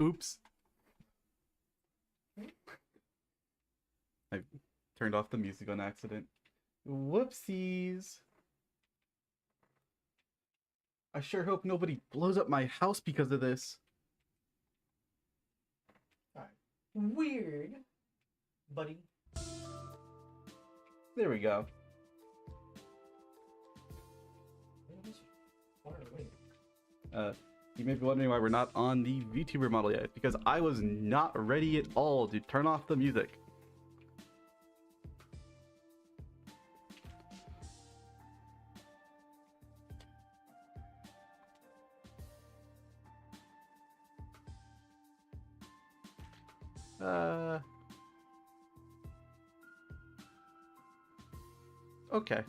Oops. I turned off the music on accident. Whoopsies. I sure hope nobody blows up my house because of this. Alright. Weird, buddy. There we go. You may be wondering why we're not on the VTuber model yet, because I was not ready at all to turn off the music. Okay.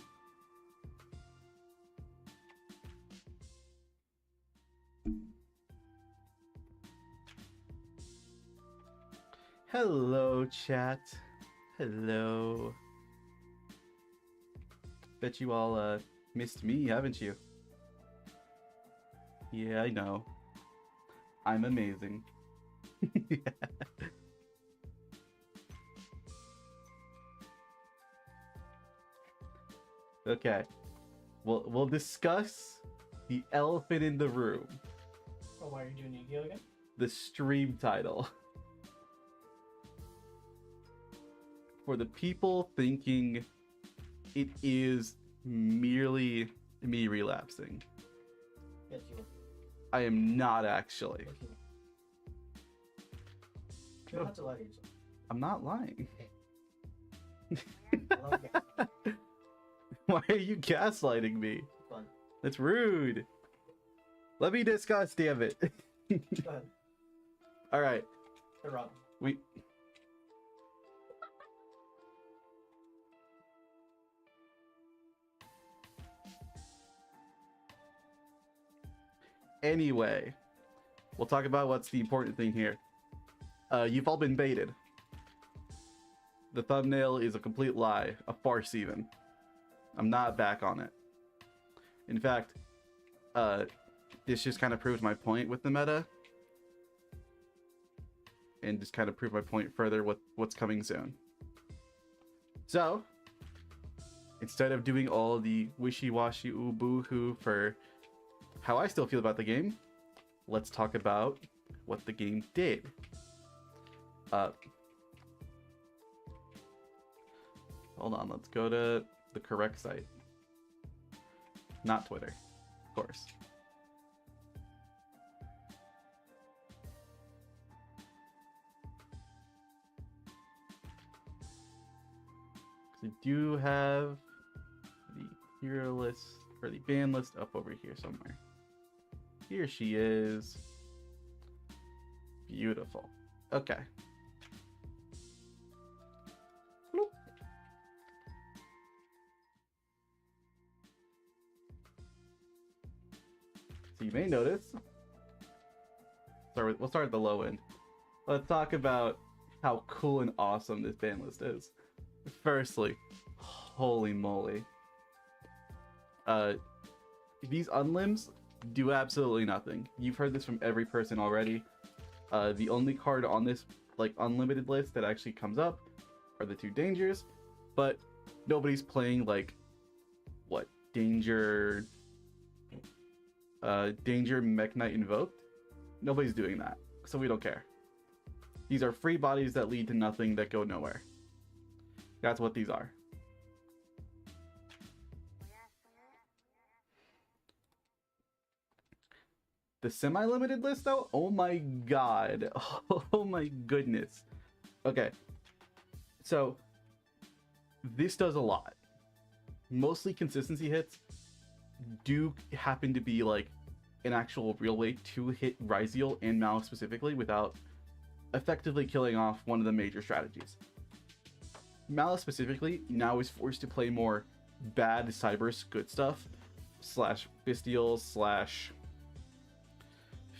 Hello, chat. Hello. Bet you all missed me, haven't you? Yeah, I know. I'm amazing. Okay. We'll discuss the elephant in the room. Oh, why are you doing Yu-Gi-Oh again? The stream title. For the people thinking it is merely me relapsing. Yes, you I am not actually. are. You don't have to lie to yourself. I'm not lying. I love it. Why are you gaslighting me? Fun. That's rude. Let me discuss, damn it. Go ahead. All right. You're wrong. Anyway, we'll talk about what's the important thing here. You've all been baited. The thumbnail is a complete lie, a farce even. I'm not back on it. In fact, this just kind of proves my point with the meta. And just kind of proved my point further with what's coming soon. So, instead of doing all the wishy-washy ooh boo-hoo for how I still feel about the game, let's talk about what the game did. Hold on, let's go to the correct site. Not Twitter, of course. We do have the tier list, or the ban list up over here somewhere. Here she is. Beautiful. Okay. Bloop. So you may notice. We'll start at the low end. Let's talk about how cool and awesome this ban list is. Firstly, holy moly. These unlimbs do absolutely nothing. You've heard this from every person already. The only card on this like unlimited list that actually comes up are the two dangers, but nobody's playing like what danger Mech Knight Invoked. Nobody's doing that, so we don't care. These are free bodies that lead to nothing, that go nowhere. That's what these are. The semi-limited list though, oh my god. Oh my goodness. Okay, so this does a lot. Mostly consistency hits do happen to be like an actual real way to hit Ryziel and Mao specifically without effectively killing off one of the major strategies. Malice specifically now is forced to play more bad Cybers good stuff slash Fistial slash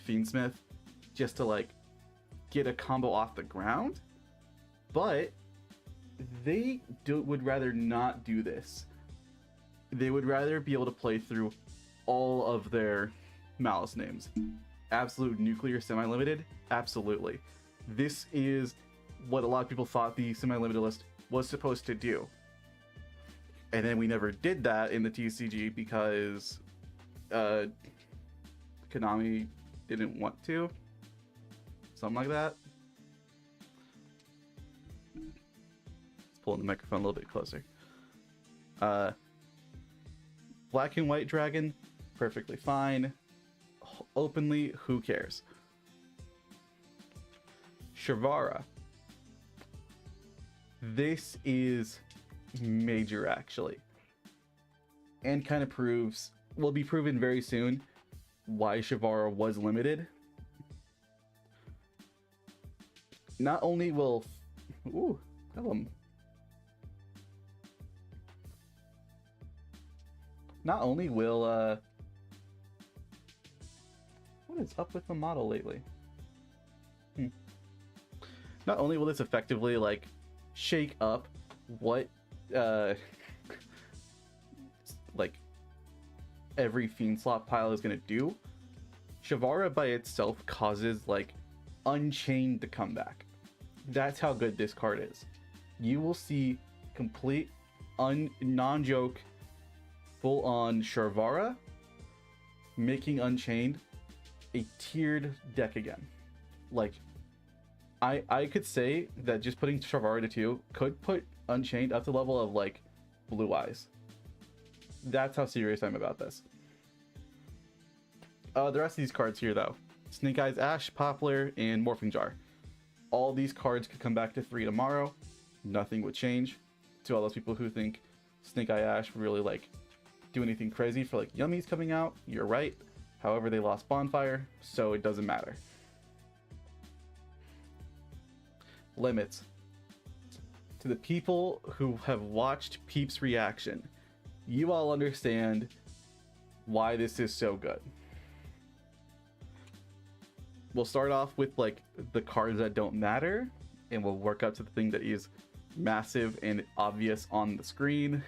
Fiendsmith just to like get a combo off the ground, but they would rather not do this. They would rather be able to play through all of their Malice names. absolute nuclear semi-limited? Absolutely. This is what a lot of people thought the semi-limited list was supposed to do. And then we never did that in the TCG because Konami didn't want to. Something like that. Let's pull in the microphone a little bit closer. Black and white dragon, perfectly fine. Openly, who cares? Shavara. This is major, actually. And kind of proves, will be proven very soon, why Shavara was limited. Not only will... Ooh, tell him. Not only will... What is up with the model lately? Not only will this effectively, like, shake up what, like, every Fiend slot pile is gonna do, Shavara by itself causes, like, Unchained to come back. That's how good this card is. You will see complete, non-joke, full-on Shavara making Unchained a tiered deck again. Like, I could say that just putting Shavara to 2 could put Unchained up to the level of, like, Blue Eyes. That's how serious I'm about this. The rest of these cards here, though. Snake Eyes Ash, Poplar, and Morphing Jar. All these cards could come back to 3 tomorrow. Nothing would change. To all those people who think Snake Eye Ash really, like, do anything crazy for, like, Yummies coming out, you're right. However, they lost Bonfire, so it doesn't matter. Limits. To the people who have watched Peep's reaction, you all understand why this is so good. We'll start off with, like, the cards that don't matter, and we'll work up to the thing that is massive and obvious on the screen.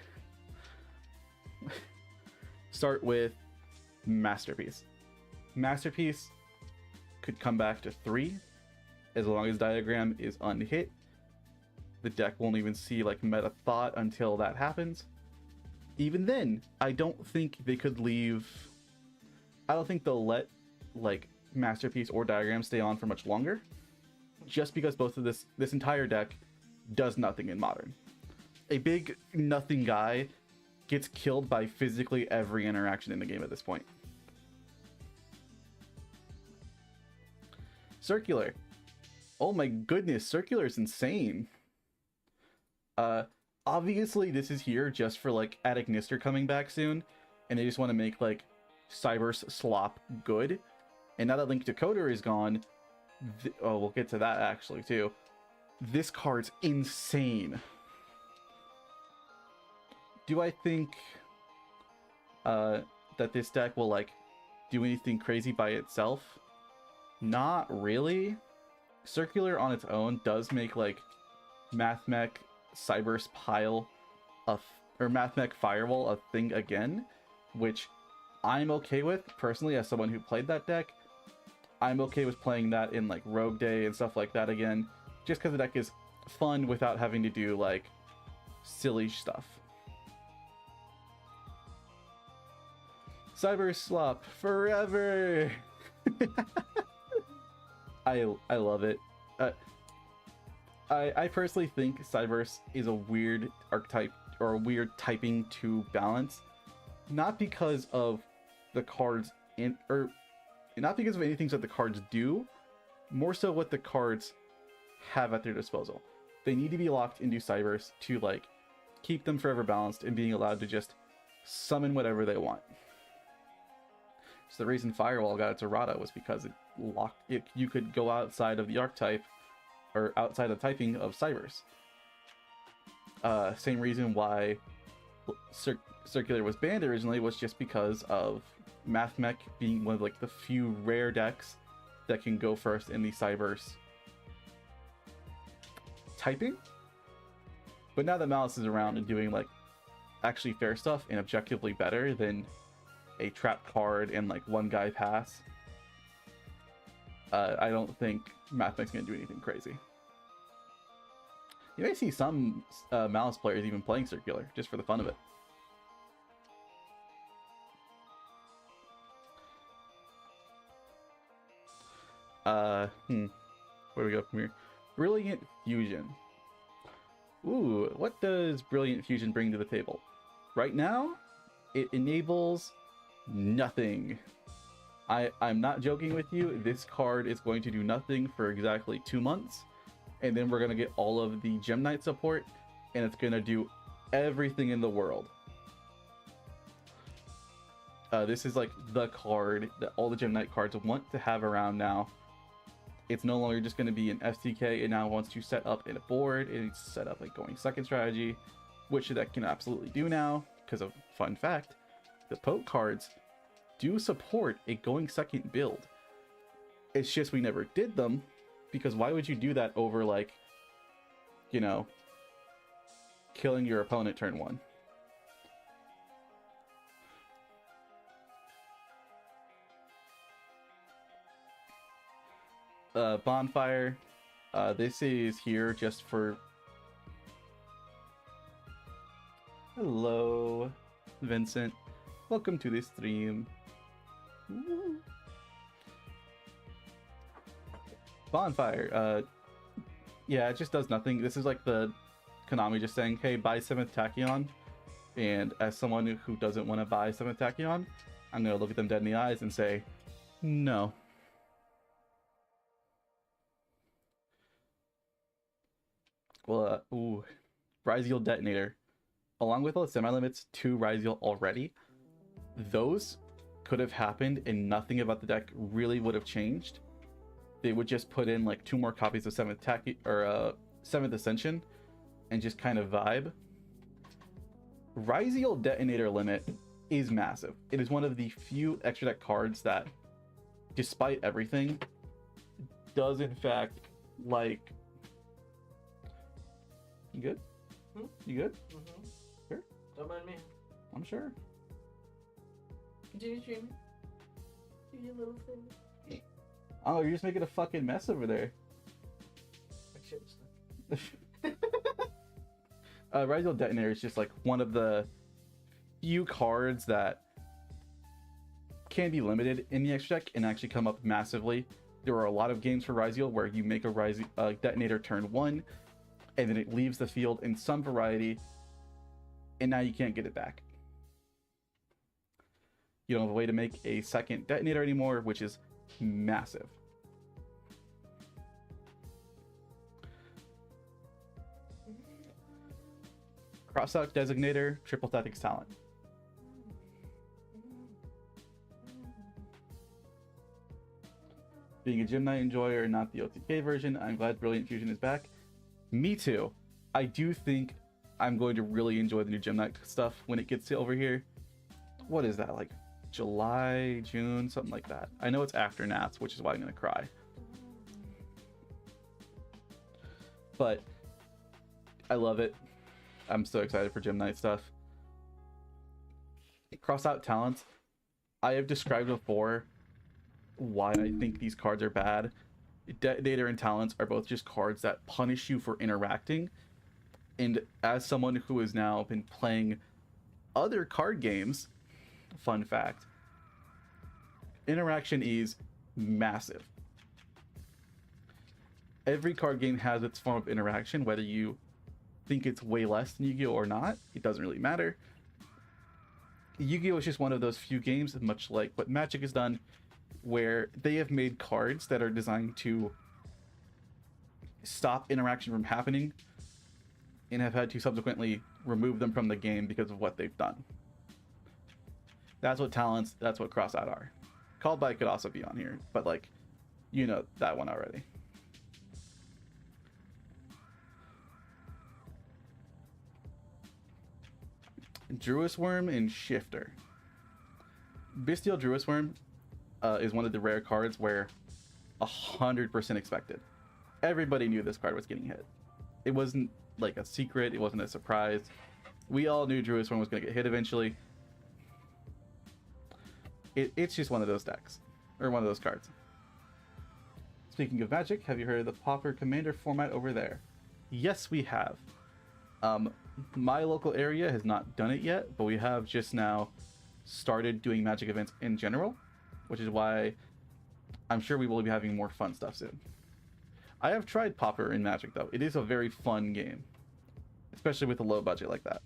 Start with Masterpiece. Masterpiece could come back to 3 as long as Diagram is unhit. The deck won't even see, like, Meta Thought until that happens. Even then, I don't think they could leave... I don't think they'll let, like, Masterpiece or Diagram stay on for much longer, just because both of this entire deck does nothing in Modern. A big nothing guy gets killed by physically every interaction in the game at this point. Circular. Oh my goodness, Circular is insane. Obviously this is here just for, like, Attic Nister coming back soon, and they just want to make, like, Cyber's slop good. And now that Link Decoder is gone, oh, we'll get to that actually too. This card's insane. Do I think that this deck will, like, do anything crazy by itself? Not really. Circular on its own does make, like, Mathmech Cyber's pile or Mathmech Firewall a thing again, which I'm okay with personally as someone who played that deck. I'm okay with playing that in, like, Rogue Day and stuff like that again, just because the deck is fun without having to do, like, silly stuff. Cyber Slop forever. I love it. I personally think Cyberse is a weird archetype or a weird typing to balance, not because of the cards not because of anything that the cards do, more so what the cards have at their disposal. They need to be locked into Cyberse to, like, keep them forever balanced and being allowed to just summon whatever they want. So the reason Firewall got its errata was because it locked it. You could go outside of the archetype or outside of typing of Cyberse. Same reason why Circular was banned originally was just because of Mathmech being one of, like, the few rare decks that can go first in the Cyberse typing. But now that Malice is around and doing, like, actually fair stuff and objectively better than a trap card and, like, one guy pass, I don't think Mathemec's gonna do anything crazy. You may see some Malice players even playing Circular, just for the fun of it. Where do we go from here? Brilliant Fusion. Ooh, what does Brilliant Fusion bring to the table? Right now, it enables nothing. I'm not joking with you. This card is going to do nothing for exactly 2 months, and then we're going to get all of the Gem Knight support, and it's going to do everything in the world. This is like the card that all the Gem Knight cards want to have around now. It's no longer just going to be an FTK. It now wants to set up in a board. It needs to set up like going second strategy, which that can absolutely do now. Because of fun fact, the Poke cards do support a going second build. It's just we never did them, because why would you do that over, like, you know, killing your opponent turn 1? Bonfire. This is here just for... Hello, Vincent. Welcome to the stream. Woo. Bonfire. Yeah, it just does nothing. This is like the Konami just saying, hey, buy 7th Tachyon. And as someone who doesn't want to buy 7th Tachyon, I'm going to look at them dead in the eyes and say, no. Well, ooh, Ryzeal Detonator. Along with all the semi-limits to Ryzeal already, those could have happened and nothing about the deck really would have changed. They would just put in like 2 more copies of 7th or 7th Ascension and just kind of vibe. Ryzeal Detonator limit is massive. It is one of the few extra deck cards that, despite everything, does in fact, like... You good? Hmm? You good? Mm-hmm. Sure? Don't mind me. I'm sure. Continue streaming. Do your little thing. Oh, you're just making a fucking mess over there. Like shit. Ryzeal Detonator is just like one of the few cards that can be limited in the extra deck and actually come up massively. There are a lot of games for Ryzeal where you make a Detonator turn 1, and then it leaves the field in some variety, and now you can't get it back. You don't have a way to make a second Detonator anymore, which is massive. Crossout Designator, Triple Tactics Talent. Being a Gem Knight enjoyer, not the OTK version, I'm glad Brilliant Fusion is back. Me too. I do think I'm going to really enjoy the new Gem Knight stuff when it gets to over here. What is that, like July, June, something like that? I know it's after Nats, which is why I'm gonna cry. But I love it. I'm so excited for Gem Knight stuff. Crossout Talents. I have described before why I think these cards are bad. Detonator and Talents are both just cards that punish you for interacting. And as someone who has now been playing other card games, fun fact, interaction is massive. Every card game has its form of interaction, whether you think it's way less than Yu-Gi-Oh or not, it doesn't really matter. Yu-Gi-Oh is just one of those few games, much like what Magic has done, where they have made cards that are designed to stop interaction from happening and have had to subsequently remove them from the game because of what they've done. That's what Talents, that's what Crossout are. Called By could also be on here, but like, you know that one already. Druis Worm and Shifter. Bestial Druis Worm is one of the rare cards where 100% expected. Everybody knew this card was getting hit. It wasn't like a secret, it wasn't a surprise. We all knew Druis Worm was going to get hit eventually. It's just one of those decks, or one of those cards. Speaking of magic, have you heard of the Pauper Commander format over there? Yes, we have. My local area has not done it yet, but we have just now started doing magic events in general, which is why I'm sure we will be having more fun stuff soon. I have tried Pauper in Magic, though. It is a very fun game, especially with a low budget like that.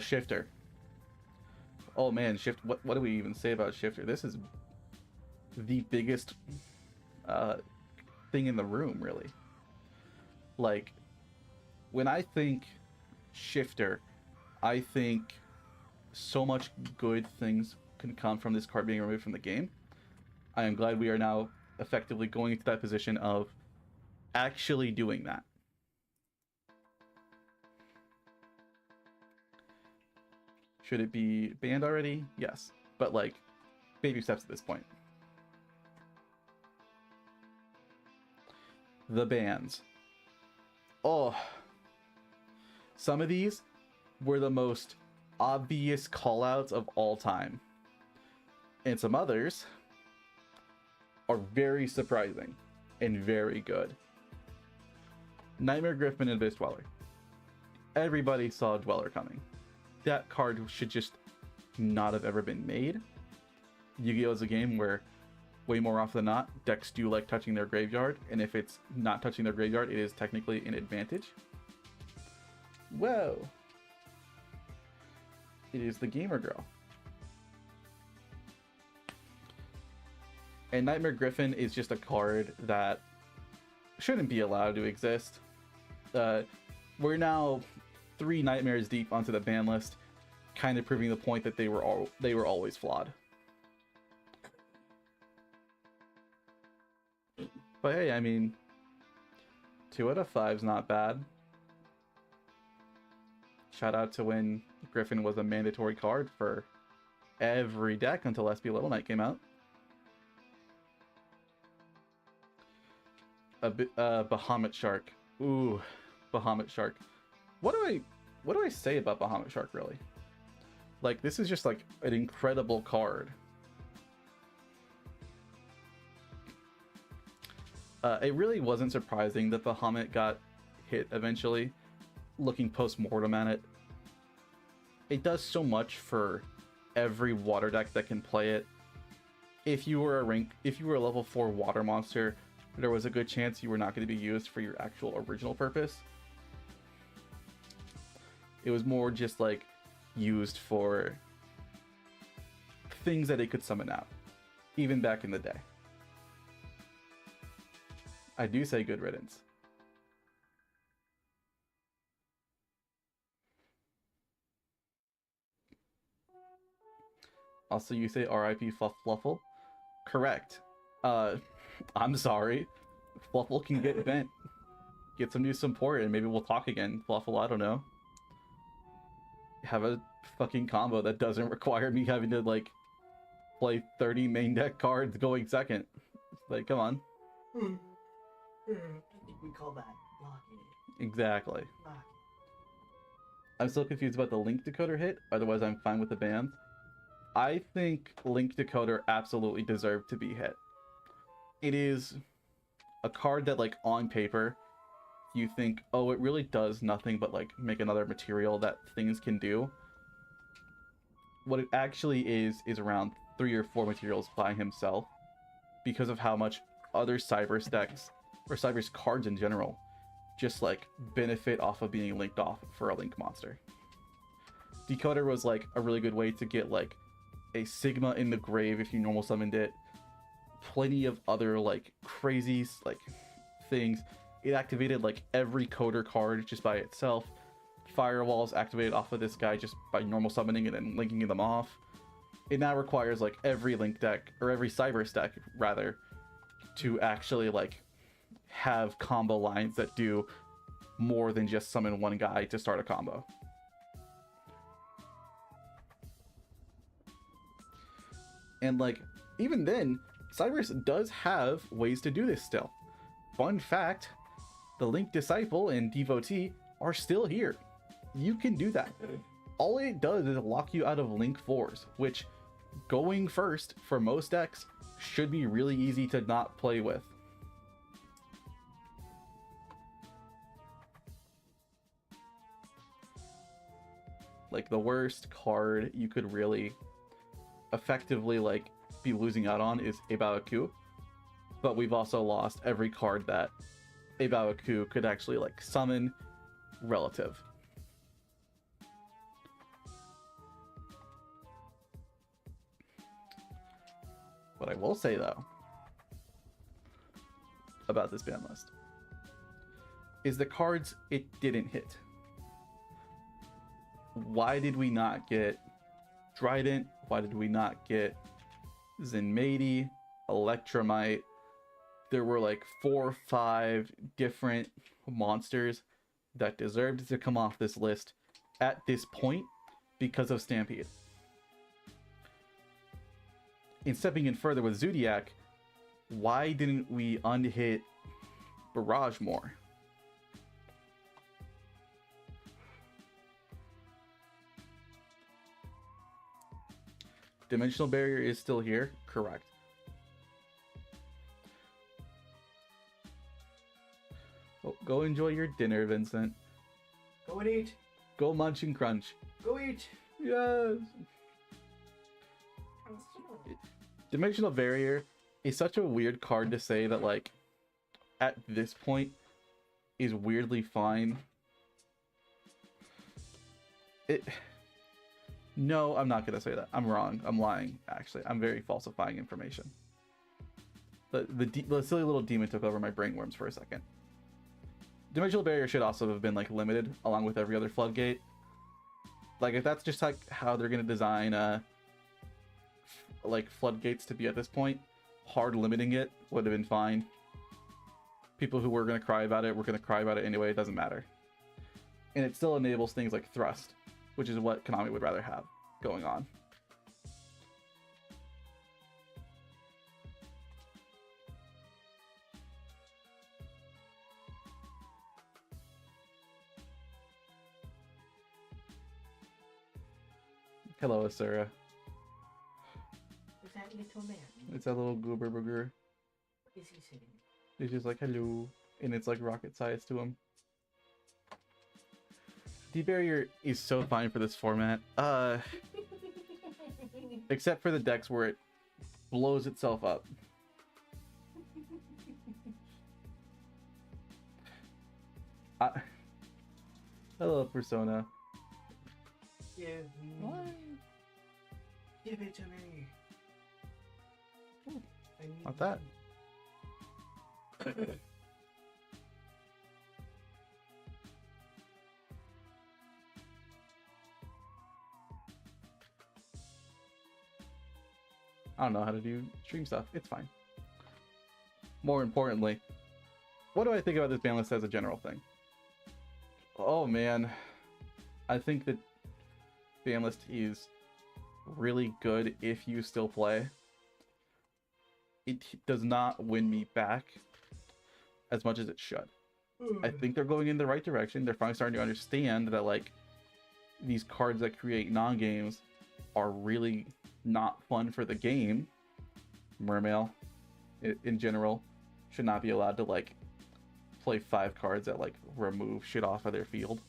Shifter. Oh man, what do we even say about Shifter? This is the biggest thing in the room, really. Like, when I think Shifter, I think so much good things can come from this card being removed from the game. I am glad we are now effectively going into that position of actually doing that. Should it be banned already? Yes, but like baby steps at this point. The bans. Oh, some of these were the most obvious callouts of all time, and some others are very surprising and very good. Nightmare Griffin and Abyss Dweller. Everybody saw Dweller coming. That card should just not have ever been made. Yu-Gi-Oh! Is a game where, way more often than not, decks do like touching their graveyard, and if it's not touching their graveyard, it is technically an advantage. Whoa! It is the Gamer Girl. And Nightmare Griffin is just a card that shouldn't be allowed to exist. We're now 3 nightmares deep onto the ban list, kind of proving the point that they were always flawed. But hey, I mean, 2 out of 5's not bad. Shout out to when Griffin was a mandatory card for every deck until SP Little Knight came out. Bahamut Shark. Ooh, Bahamut Shark. What do I say about Bahamut Shark, really? Like, this is just like an incredible card. It really wasn't surprising that Bahamut got hit eventually. Looking post-mortem at it, it does so much for every water deck that can play it. If you were a level 4 water monster, there was a good chance you were not going to be used for your actual original purpose. It was more just like used for things that it could summon out, even back in the day. I do say good riddance. Also, you say RIP Fluffle? Correct. I'm sorry. Fluffle can get bent. Get some new support and maybe we'll talk again, Fluffle, I don't know. Have a fucking combo that doesn't require me having to, like, play 30 main deck cards going second. Like, come on. I think we call that blocking it. Exactly. Blocking. I'm still confused about the Link Decoder hit, otherwise I'm fine with the bans. I think Link Decoder absolutely deserved to be hit. It is a card that, like, on paper, you think, oh, it really does nothing but, like, make another material that things can do. What it actually is around 3 or 4 materials by himself, because of how much other Cybers decks, or Cybers cards in general, just, like, benefit off of being linked off for a Link monster. Decoder was, like, a really good way to get, like, a Sigma in the grave if you normal summoned it. Plenty of other, like, crazy, like, things. It activated, like, every Coder card just by itself. Firewalls activated off of this guy just by normal summoning and then linking them off. It now requires, like, every Link deck, or every Cybers deck, rather, to actually, like, have combo lines that do more than just summon one guy to start a combo. And, like, even then, Cybers does have ways to do this still. Fun fact, the Link Disciple and Devotee are still here. You can do that. all it does is lock you out of Link 4s, which going first for most decks should be really easy to not play with. Like, the worst card you could really effectively like be losing out on is Ibaoku, but we've also lost every card that Ibaoku could actually like summon relative. What I will say though about this ban list is the cards it didn't hit. Why did we not get Trident? Why did we not get Zenmaity, Electromite? There were like 4 or 5 different monsters that deserved to come off this list at this point because of Stampede. In stepping in further with Zodiac, why didn't we unhit Barrage more? Dimensional Barrier is still here, correct. Oh, go enjoy your dinner, Vincent. Go and eat. Go munch and crunch. Go eat. Yes. Dimensional Barrier is such a weird card to say that, like, at this point is weirdly fine. No, I'm not gonna say that. I'm wrong. I'm lying, actually. I'm very falsifying information. The silly little demon took over my brainworms for a second. Dimensional Barrier should also have been, like, limited along with every other floodgate. Like, if that's just, like, how they're gonna design, like, floodgates to be at this point, hard limiting it would have been fine. People who were gonna cry about it were gonna cry about it anyway. It doesn't matter. And it still enables things like Thrust, which is what Konami would rather have going on. Hello, Asura. Is that little man? It's that little goober booger. Is he sitting? He's just like, hello. And it's like rocket science to him. D-Barrier is so fine for this format. Except for the decks where it blows itself up. Hello, Persona. Give me. What? Give it to me. I need Not that. I don't know how to do stream stuff. It's fine. More importantly, what do I think about this ban list as a general thing? Oh man, I think that ban list is really good if you still play. It does not win me back as much as it should. I think they're going in the right direction. They're finally starting to understand that, like, these cards that create non-games are really not fun for the game. Mermail, in general, should not be allowed to, like, play 5 cards that, like, remove shit off of their field.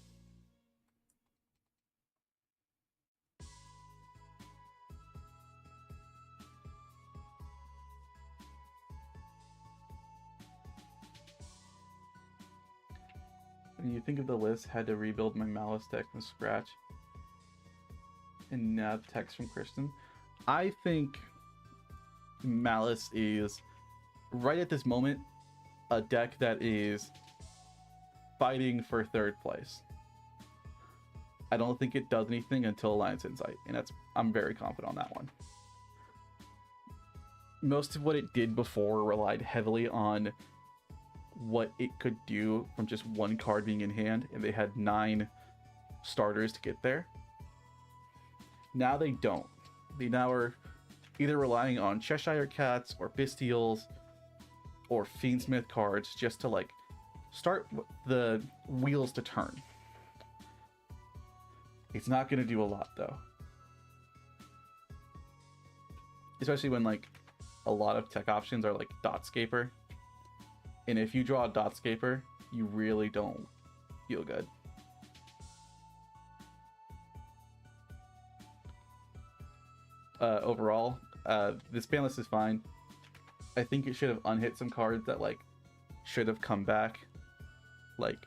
When you think of the list, had to rebuild my Malice deck from scratch and nab text from Kristen. I think Malice is, right at this moment, a deck that is fighting for 3rd place. I don't think it does anything until Alliance Insight, and I'm very confident on that one. Most of what it did before relied heavily on what it could do from just one card being in hand, and they had 9 starters to get there. Now they don't. They now are either relying on Cheshire Cats or Bestials or Fiendsmith cards just to, like, start the wheels to turn. It's not going to do a lot though. Especially when like a lot of tech options are like dotscaper. And if you draw a dotscaper, you really don't feel good. Overall, this ban list is fine. I think it should have unhit some cards that like should have come back. Like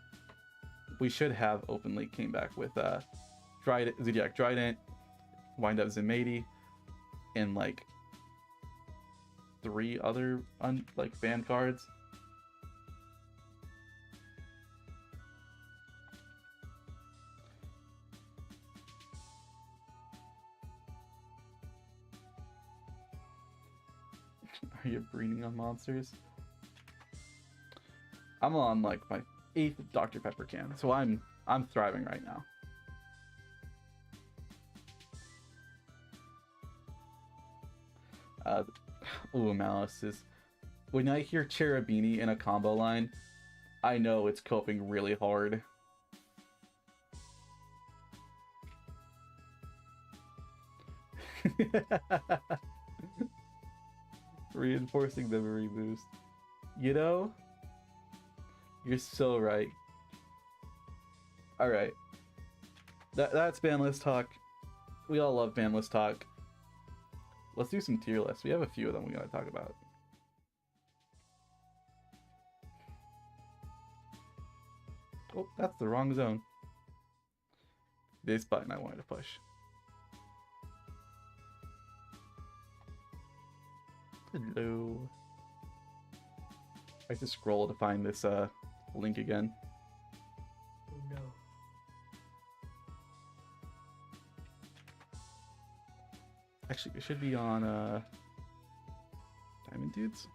we should have openly came back with Zodiac Trident, Wind Up Zimadi, and like 3 other banned cards. Are you breeding on monsters? I'm on like my 8th Dr. Pepper can, so I'm thriving right now. Ooh, Malice is... When I hear Cherubini in a combo line, I know it's coping really hard. Reinforcing the memory boost. You know? You're so right. Alright. That's ban list talk. We all love ban list talk. Let's do some tier lists. We have a few of them we gotta talk about. Oh, that's the wrong zone. This button I wanted to push. Hello. I have to scroll to find this link again. Oh no. Actually, it should be on Diamond Dudes.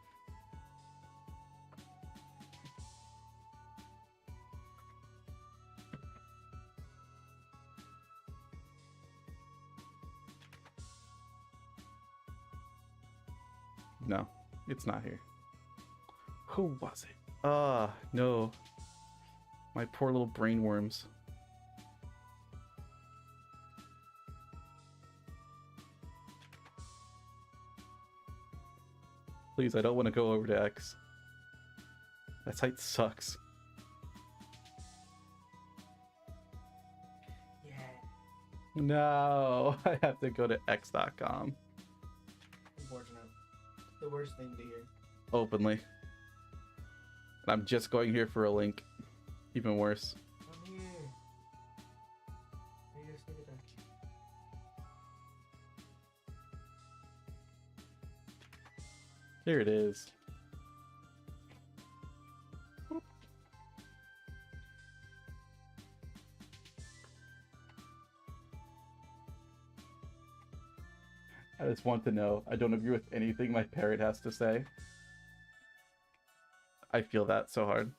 No, it's not here. Who was it? No. My poor little brain worms. Please, I don't want to go over to X. That site sucks. Yeah. No, I have to go to x.com. Unfortunate. The worst thing to hear. Openly. And I'm just going here for a link. Even worse. Come here. I just need it back. Here it is. I just want to know. I don't agree with anything my parrot has to say. I feel that so hard.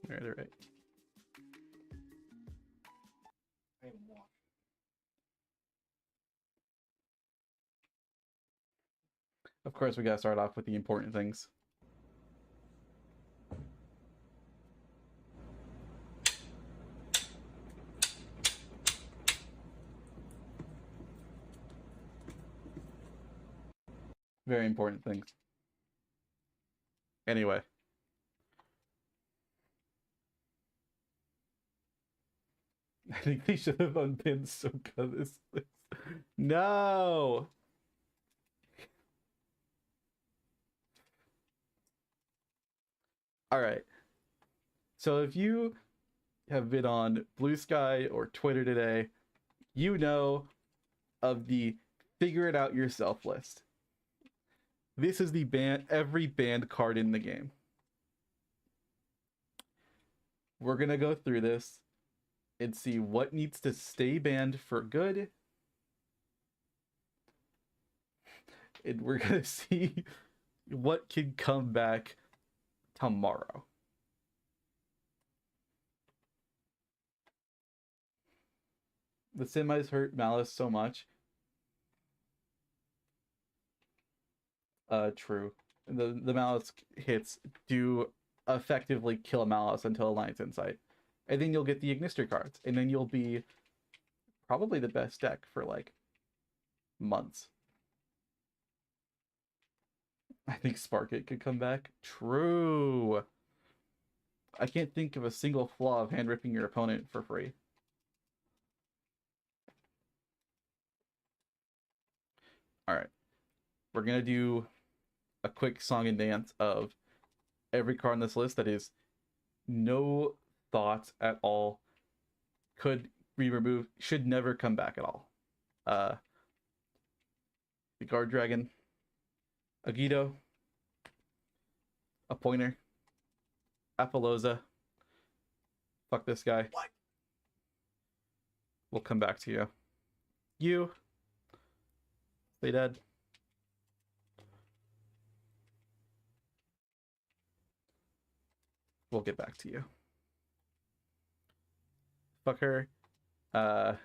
Alright, alright. I am washed. Of course, we gotta start off with the important things. Very important things. Anyway. I think they should have unpinned Soka this list. No! Alright. So if you have been on Blue Sky or Twitter today, you know of the figure it out yourself list. This is the every banned card in the game. We're gonna go through this and see what needs to stay banned for good. And we're gonna see what can come back tomorrow. The semis hurt Malice so much. True. The Malice hits do effectively kill Malice until Alliance Insight. And then you'll get the Ignister cards. And then you'll be probably the best deck for like months. I think Sparkit could come back. True. I can't think of a single flaw of hand ripping your opponent for free. Alright. We're gonna do a quick song and dance of every card on this list that is no thoughts at all, could be removed, should never come back at all. The Guard Dragon, a Guido, a Pointer, Apollosa. Fuck this guy. What? We'll come back to you. You. Stay dead. We'll get back to you. Fuck her. No.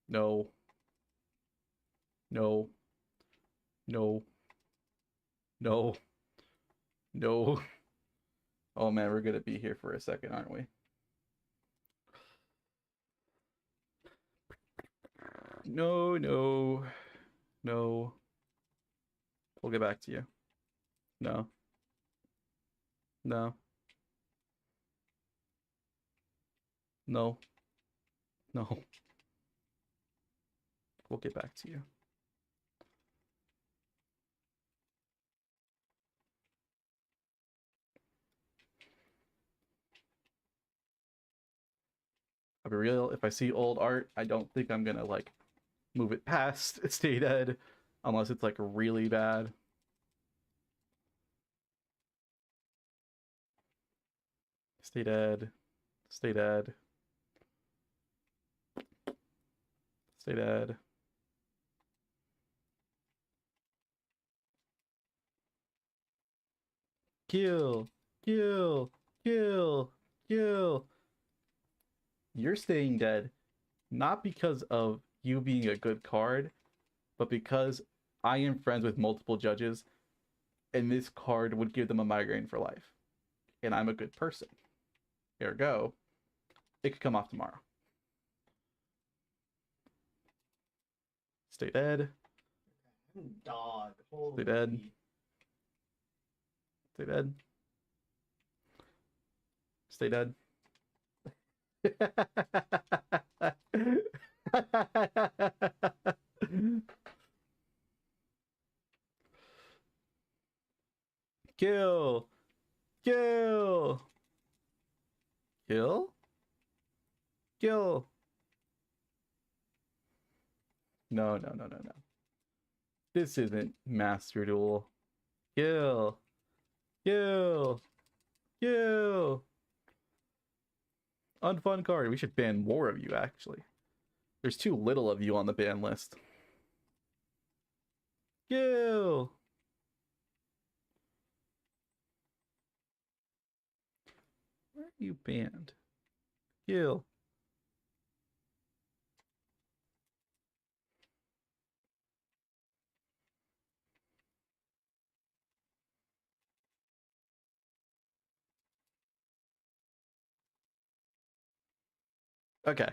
No. No. No. No. No. Oh man, we're gonna be here for a second, aren't we? No, no. No. We'll get back to you. No. No. No. No. We'll get back to you. I'll be real, if I see old art, I don't think I'm gonna like move it past Stay Dead unless it's like really bad. Stay dead. Stay dead. Stay dead. Kill. Kill. Kill. Kill. You're staying dead, not because of you being a good card, but because I am friends with multiple judges, and this card would give them a migraine for life. And I'm a good person. Ergo, it could come off tomorrow. Stay dead. Dog. Stay dead. Stay dead. Stay dead. Kill. Kill. Kill? Kill. No, no, no, no, no. This isn't Master Duel. Kill. Kill. Kill. Unfun card. We should ban more of you, actually. There's too little of you on the ban list. Kill. Where are you banned? Kill. Okay.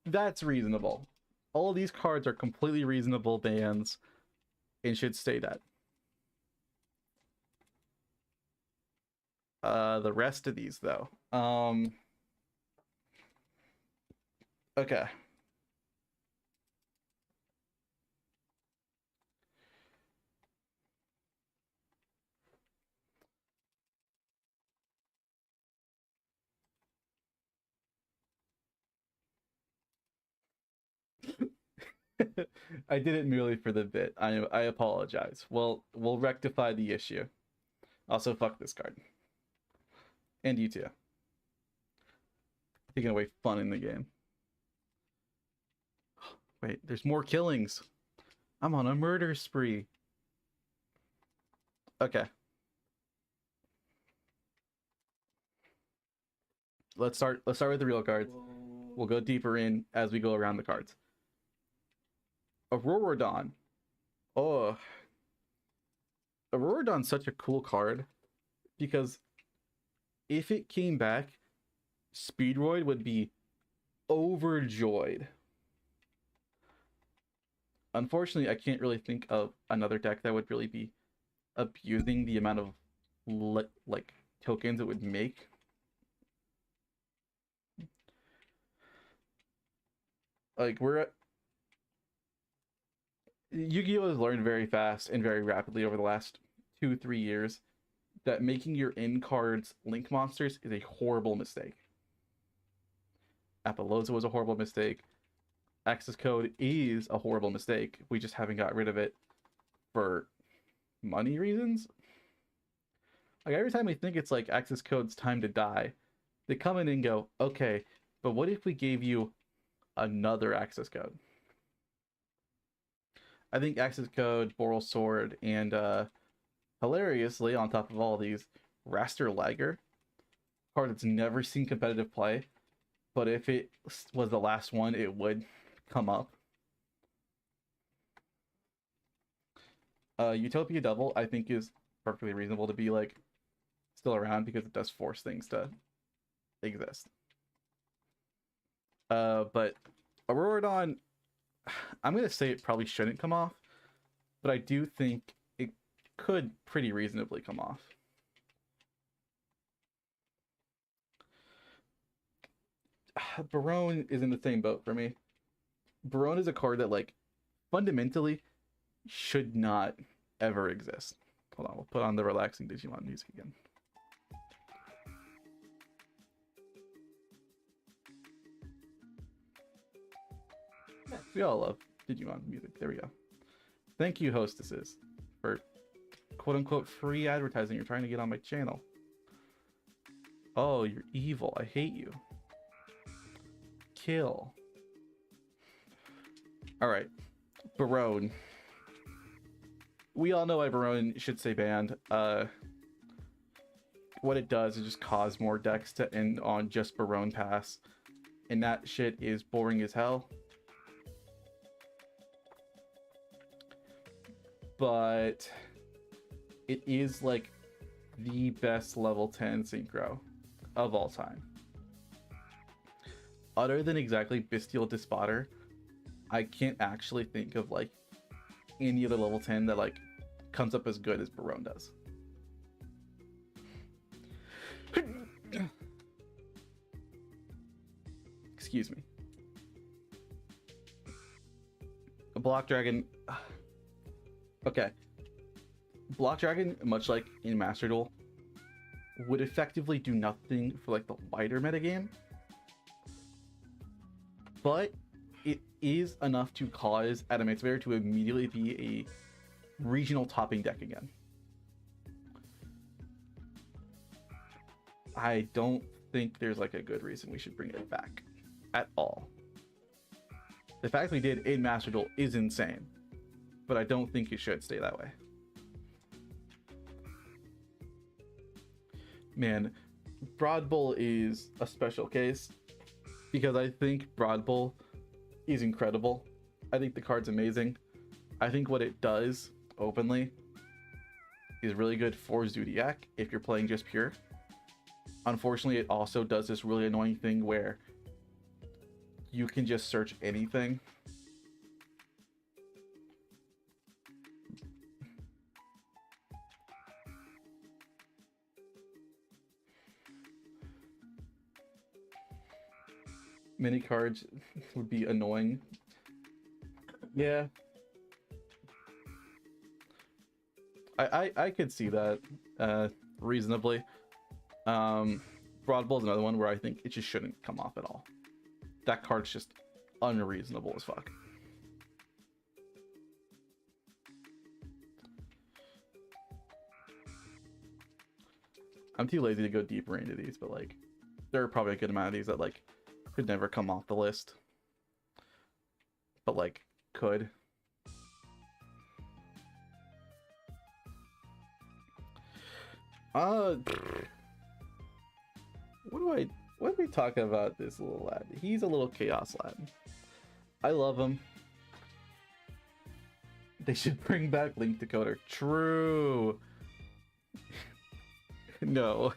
That's reasonable. All of these cards are completely reasonable bans and should stay dead. The rest of these, though. Okay. I did it merely for the bit. I apologize. We'll rectify the issue. Also, fuck this card. And you too. Taking away fun in the game. Wait, there's more killings. I'm on a murder spree. Okay. Let's start with the real cards. Whoa. We'll go deeper in as we go around the cards. Aurora Dawn. Oh, Auroradon's such a cool card because if it came back, Speedroid would be overjoyed. Unfortunately, I can't really think of another deck that would really be abusing the amount of like tokens it would make. Like Yu-Gi-Oh has learned very fast and very rapidly over the last 2-3 years that making your in cards link monsters is a horrible mistake. Apollosa was a horrible mistake. Access code is a horrible mistake. We just haven't got rid of it for money reasons. Like every time we think it's like access code's time to die, they come in and go, okay, but what if we gave you another access code? I think access code, Boral Sword, and hilariously, on top of all these, Raster Liger, card that's never seen competitive play, but if it was the last one, it would come up. Utopia Double, I think, is perfectly reasonable to be like still around because it does force things to exist. But Auroradon, I'm gonna say it probably shouldn't come off, but I do think it could pretty reasonably come off. Barone is in the same boat for me. Barone is a card that like fundamentally should not ever exist. Hold on, we'll put on the relaxing Digimon music again. We all love Digimon music. There we go. Thank you, hostesses, for quote-unquote free advertising you're trying to get on my channel. Oh, you're evil. I hate you. Kill. Alright. Barone. We all know why Barone should stay banned. What it does is just cause more decks to end on just Barone Pass. And that shit is boring as hell. But it is like the best level 10 synchro of all time. Other than exactly Bestial Despotter, I can't actually think of like any other level 10 that like comes up as good as Barone does. Excuse me. A Block Dragon. Okay. Block Dragon, much like in Master Duel, would effectively do nothing for like the wider metagame. But it is enough to cause Adamaxvare to immediately be a regional topping deck again. I don't think there's like a good reason we should bring it back at all. The fact we did in Master Duel is insane, but I don't think it should stay that way. Man, Broad Bull is a special case because I think Broad Bull is incredible. I think the card's amazing. I think what it does openly is really good for Zodiac if you're playing just pure. Unfortunately, it also does this really annoying thing where you can just search anything. Mini cards would be annoying. Yeah. I could see that reasonably. Broad Bull is another one where I think it just shouldn't come off at all. That card's just unreasonable as fuck. I'm too lazy to go deeper into these, but like there are probably a good amount of these that like could never come off the list, but like could. What do we talk about this little lad? He's a little chaos lad. I love him. They should bring back Link Decoder. True. No.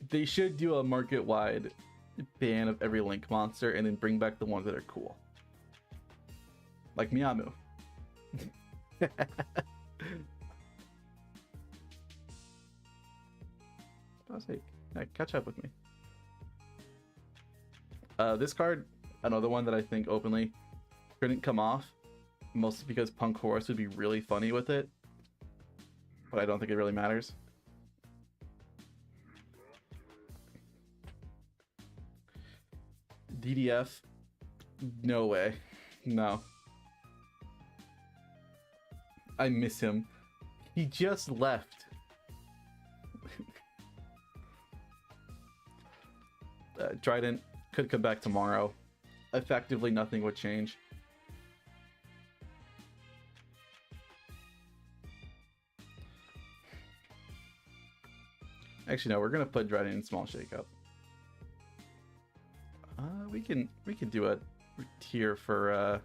They should do a market-wide ban of every Link monster and then bring back the ones that are cool. Like Miyamu. Catch up with me. This card, another one that I think openly couldn't come off, mostly because Punk Horus would be really funny with it, but I don't think it really matters. DDF, no way, no. I miss him. He just left. Trident could come back tomorrow. Effectively, nothing would change. Actually, no. We're gonna put Trident in small shakeup. We can do a tier for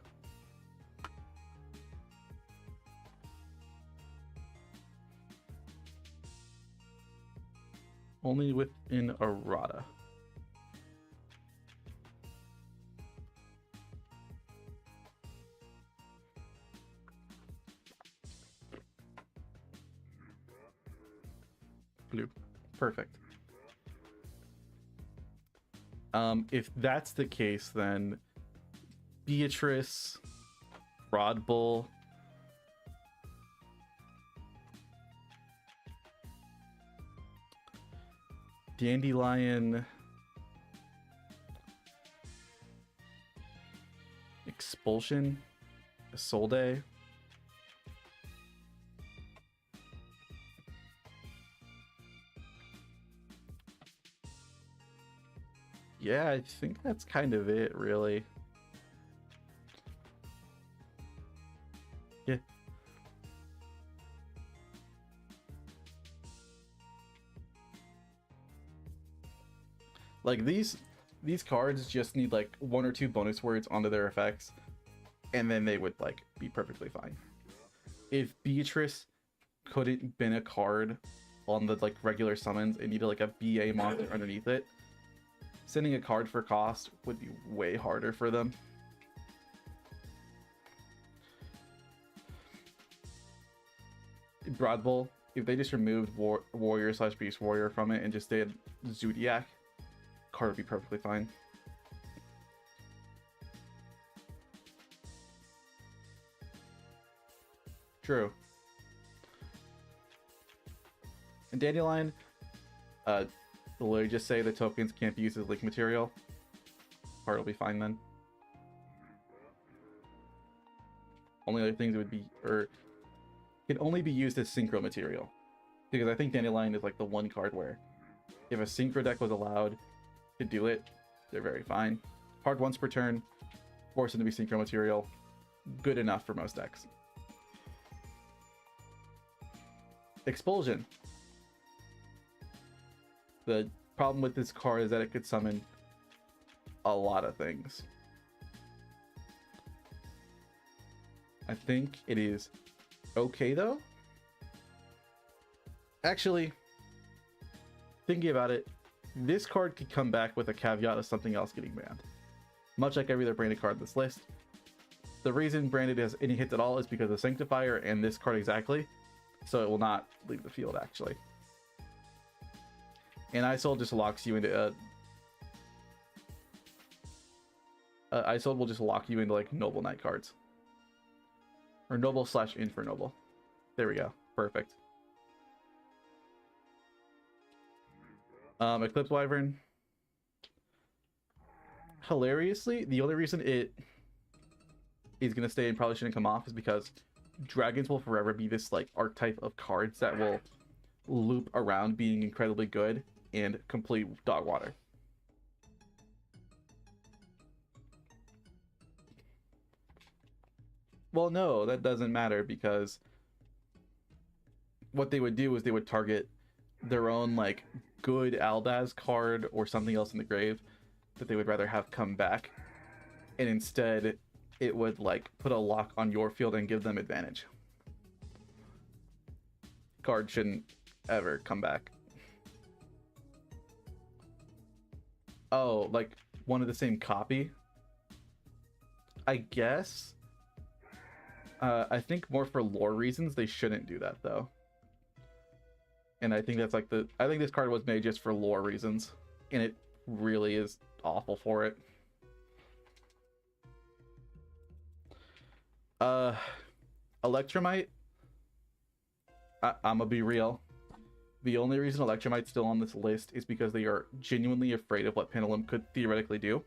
only within errata. Blue. Perfect. If that's the case, then Beatrice, Rod Bull, Dandelion, Expulsion, Isolde, yeah, I think that's kind of it, really. Yeah. Like these cards just need like 1 or 2 bonus words onto their effects, and then they would like be perfectly fine. If Beatrice couldn't bin a card on the like regular summons and needed like a BA monster underneath it, sending a card for cost would be way harder for them. Broad Bull, if they just removed Warrior / Beast Warrior from it and just did Zodiac, card would be perfectly fine. True. And Dandelion, literally just say the tokens can't be used as link material. Card will be fine then. Only other things would be, or can only be used as synchro material. Because I think Dandelion is like the one card where if a synchro deck was allowed to do it, they're very fine. Hard once per turn, force them to be synchro material. Good enough for most decks. Expulsion. The problem with this card is that it could summon a lot of things. I think it is okay though. Actually, thinking about it, this card could come back with a caveat of something else getting banned. Much like every other branded card in this list. The reason branded has any hits at all is because of Sanctifier and this card exactly. So it will not leave the field actually. And ISOL just locks you into ISOL will just lock you into like Noble Knight cards. Or Noble / Infernoble. There we go. Perfect. Eclipse Wyvern. Hilariously, the only reason it is gonna stay and probably shouldn't come off is because dragons will forever be this like archetype of cards that will loop around being incredibly good and complete dog water. Well, no, that doesn't matter because what they would do is they would target their own like good Albaz card or something else in the grave that they would rather have come back, and instead it would like put a lock on your field and give them advantage. Card shouldn't ever come back. Oh, like one of the same copy? I guess. I think more for lore reasons they shouldn't do that though. And I think that's like I think this card was made just for lore reasons, and it really is awful for it. Electromite. I'm gonna be real. The only reason Electromite's still on this list is because they are genuinely afraid of what Pendulum could theoretically do.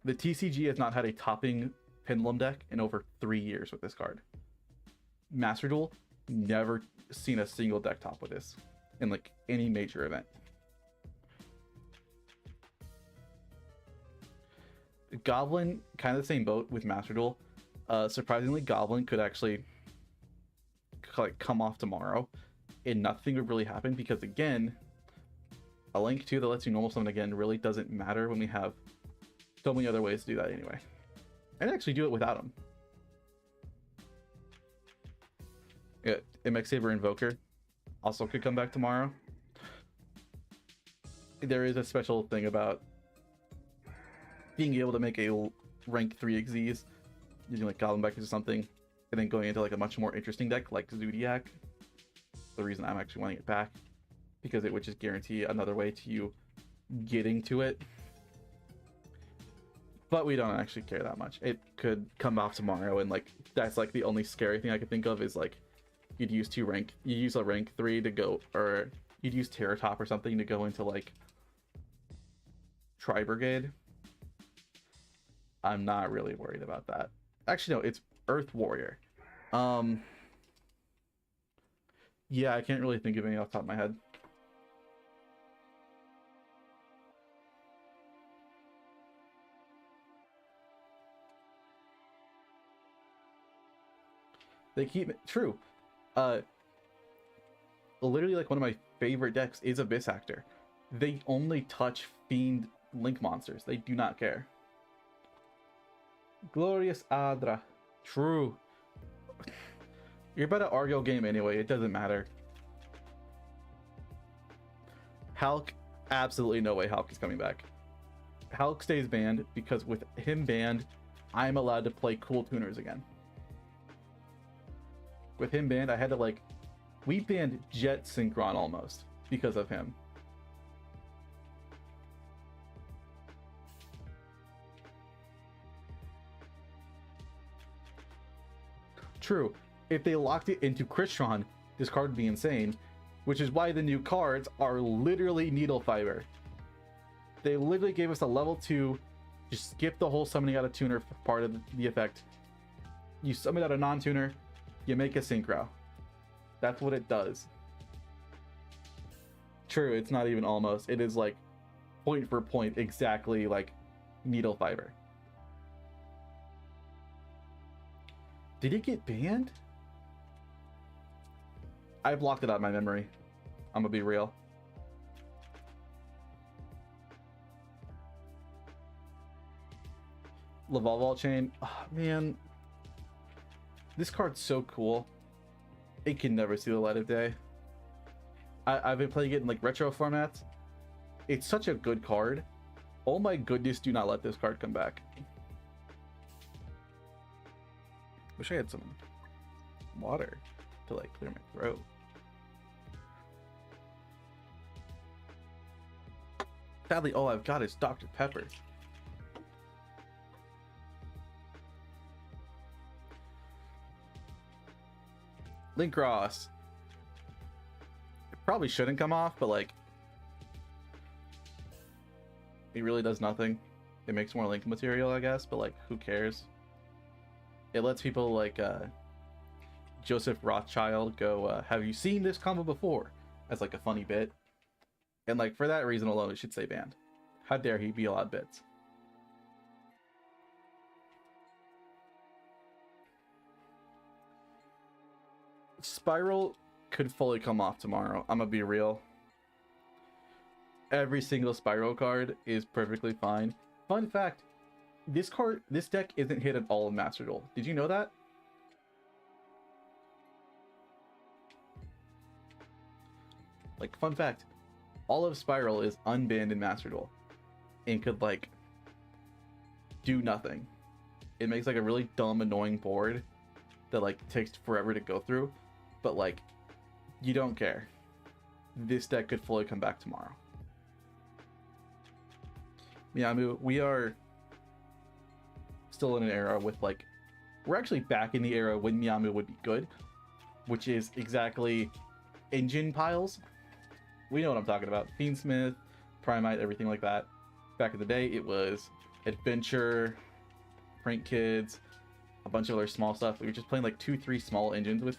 The TCG has not had a topping Pendulum deck in over 3 years with this card. Master Duel, never seen a single deck top with this in like any major event. Goblin, kind of the same boat with Master Duel. Surprisingly, Goblin could actually like come off tomorrow and nothing would really happen because again, a Link 2 that lets you normal summon again really doesn't matter when we have so many other ways to do that anyway. And actually do it without him. Yeah, MX Saber Invoker also could come back tomorrow. There is a special thing about being able to make a rank 3 Xyz using like Goblin Beckers or something, and then going into like a much more interesting deck like Zodiac. The reason I'm actually wanting it back, because it would just guarantee another way to you getting to it. But we don't actually care that much. It could come off tomorrow, and like that's like the only scary thing I could think of is like you'd use a rank 3 to go, or you'd use Terror Top or something to go into like Tri Brigade. I'm not really worried about that. Actually, no, it's Earth Warrior. Yeah, I can't really think of any off the top of my head. They keep it true. Literally, like one of my favorite decks is Abyss Actor. They only touch Fiend Link monsters. They do not care. Glorious Adra. True. You're about to Argo game anyway. It doesn't matter. Hulk. Absolutely no way Hulk is coming back. Hulk stays banned because with him banned, I'm allowed to play cool tuners again. With him banned, I had to like... We banned Jet Synchron almost because of him. True. If they locked it into Crystron, this card would be insane, which is why the new cards are literally Needle Fiber. They literally gave us a level 2, just skip the whole summoning out of tuner part of the effect. You summon out a non-tuner, you make a Synchro. That's what it does. True, it's not even almost. It is like point for point exactly like Needle Fiber. Did it get banned? I blocked it out of my memory. I'm gonna be real. Lavalval Chain. Oh, man. This card's so cool. It can never see the light of day. I've been playing it in like retro formats. It's such a good card. Oh my goodness, do not let this card come back. Wish I had some water to like clear my throat. Sadly, all I've got is Dr. Pepper. Link Ross. It probably shouldn't come off, but like, it really does nothing. It makes more Link material, I guess, but like, who cares? It lets people like Joseph Rothschild go, have you seen this combo before? As like a funny bit. And like, for that reason alone, it should say banned. How dare he be allowed bits? Spiral could fully come off tomorrow. I'm gonna be real. Every single Spiral card is perfectly fine. Fun fact, this deck isn't hit at all in Master Duel. Did you know that? Like, fun fact, all of Spiral is unbanned in Master Duel and could, like, do nothing. It makes, like, a really dumb, annoying board that, like, takes forever to go through, but, like, you don't care. This deck could fully come back tomorrow. Miyamu, we are still in an era with, like, we're actually back in the era when Miyamu would be good, which is exactly engine piles. We know what I'm talking about. Fiendsmith, Primite, everything like that. Back in the day, it was Adventure, Prank Kids, a bunch of other small stuff. We were just playing like 2-3 small engines with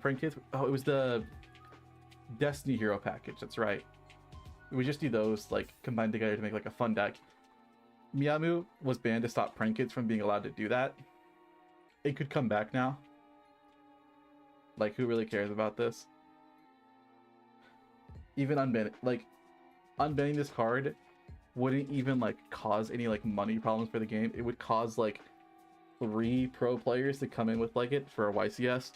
Prank Kids. Oh, it was the Destiny Hero package. That's right. We would just do those, like, combined together to make like a fun deck. Miyamu was banned to stop Prank Kids from being allowed to do that. It could come back now. Like, who really cares about this? Even unbanning this card wouldn't even, like, cause any, like, money problems for the game. It would cause, like, 3 pro players to come in with, like, it for a YCS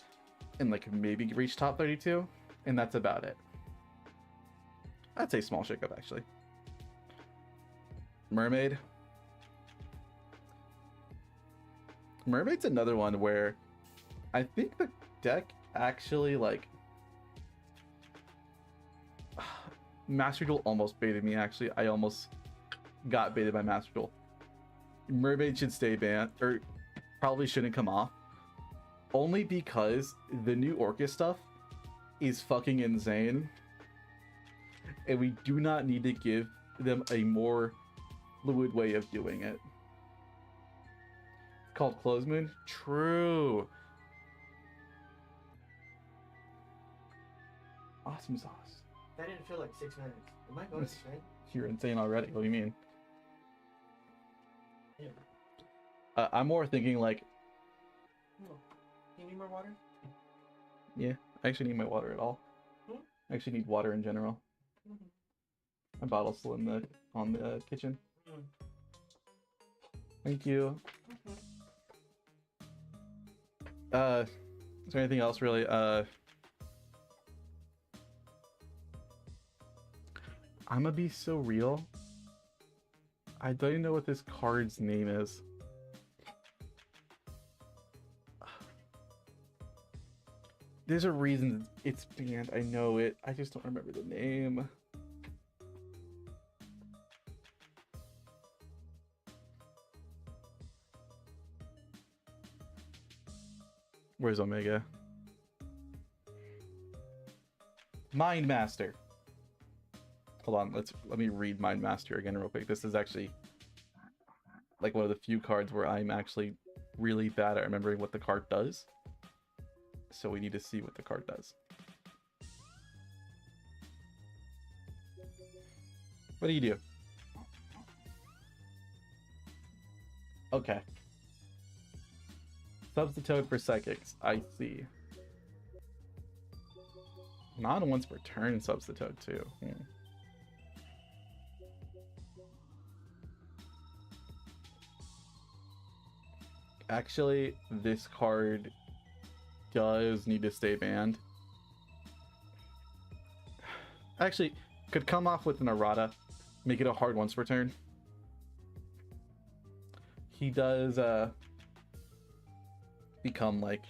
and, like, maybe reach top 32, and that's about it. I'd say small shakeup, actually. Mermaid. Mermaid's another one where I think the deck actually, like, Master Duel almost baited me, actually. I almost got baited by Master Duel. Mermaid should stay banned, or probably shouldn't come off. Only because the new Orcus stuff is fucking insane. And we do not need to give them a more fluid way of doing it. It's called Close Moon? True. Awesome sauce. That didn't feel like 6 minutes. Am I going to 6 minutes? You're insane already. What do you mean? Yeah. I'm more thinking like... Oh. Do you need more water? Yeah, I actually need my water at all. I actually need water in general. My bottle's still in the on the kitchen. Thank you. Is there anything else really? I'm gonna be so real. I don't even know what this card's name is. There's a reason it's banned. I know it. I just don't remember the name. Where's Omega? Mind Master. Hold on, let me read Mind Master again real quick. This is actually like one of the few cards where I'm actually really bad at remembering what the card does. So we need to see what the card does. What do you do? Okay. Substitute for psychics. I see. Not once per turn substitute too. Actually, this card does need to stay banned. Actually, could come off with an errata, make it a hard once per turn. He does become like,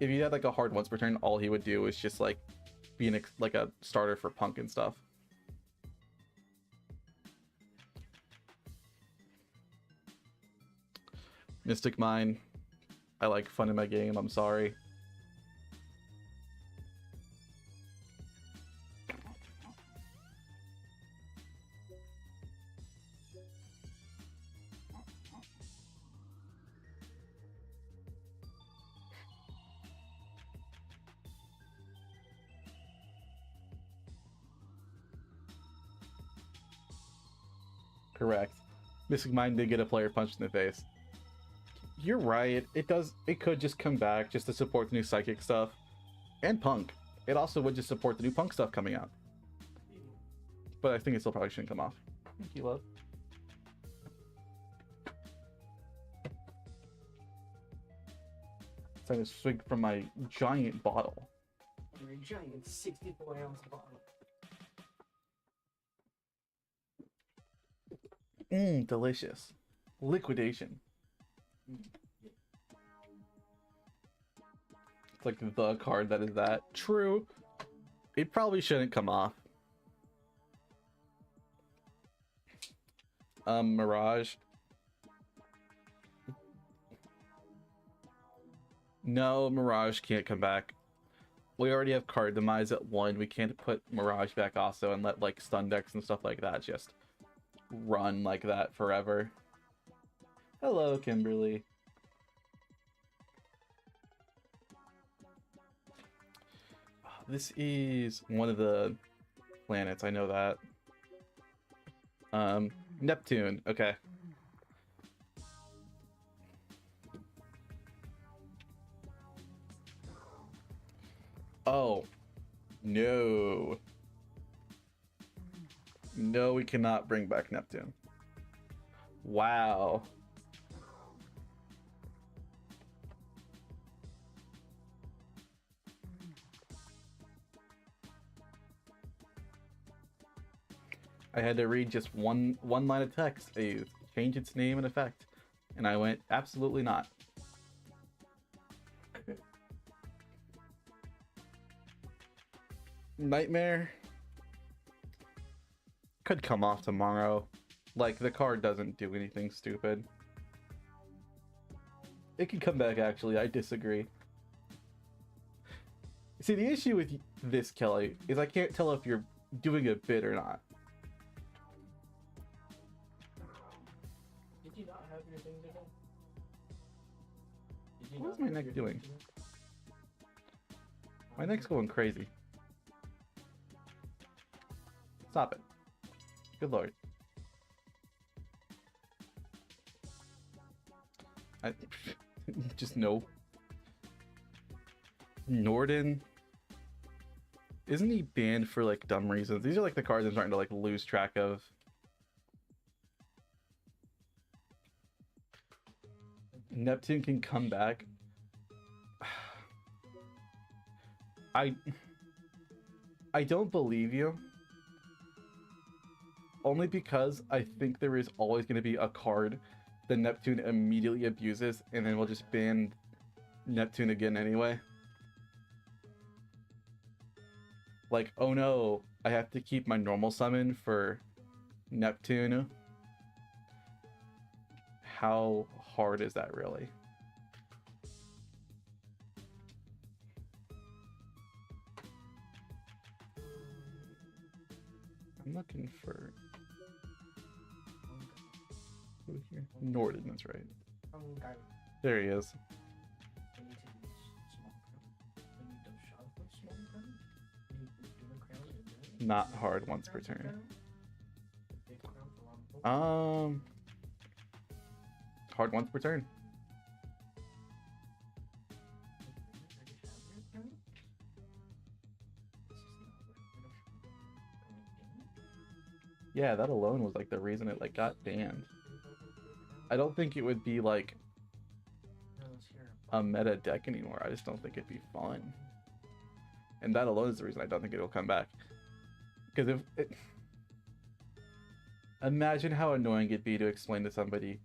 if he had like a hard once per turn, all he would do is just like be like a starter for punk and stuff. Mystic Mine. I like fun in my game, I'm sorry. Correct. Mystic Mine did get a player punched in the face. You're right. It could just come back just to support the new psychic stuff. And punk. It also would just support the new punk stuff coming out. But I think it still probably shouldn't come off. Thank you, love. Trying to swig from my giant bottle. You're a giant 64-ounce bottle. Mmm, delicious. Liquidation. It's like the card that is that. True. It probably shouldn't come off. Mirage. No, Mirage can't come back. We already have card demise at 1. We can't put Mirage back also and let like stun decks and stuff like that just run like that forever. Hello, Kimberly. This is one of the planets, I know that. Neptune, okay. Oh, no. No, we cannot bring back Neptune. Wow. I had to read just one line of text. Change its name and effect. And I went, absolutely not. Nightmare could come off tomorrow. Like, the card doesn't do anything stupid. It could come back, actually. I disagree. See, the issue with this, Kelly, is I can't tell if you're doing a bid or not. Did you not have your thing today? What's my neck doing? My neck's going crazy. Stop it. Good lord. I just no. Norden? Isn't he banned for like dumb reasons? These are like the cards I'm starting to like lose track of. Neptune can come back. I don't believe you. Only because I think there is always going to be a card that Neptune immediately abuses, and then we'll just ban Neptune again anyway. Like, oh no, I have to keep my normal summon for Neptune. How hard is that really? I'm looking for who here? Norden, that's right. There he is. Not hard once per turn. Hard once per turn. Yeah, that alone was like the reason it like got banned. I don't think it would be like a meta deck anymore. I just don't think it'd be fun. And that alone is the reason I don't think it'll come back. Because if it... Imagine how annoying it'd be to explain to somebody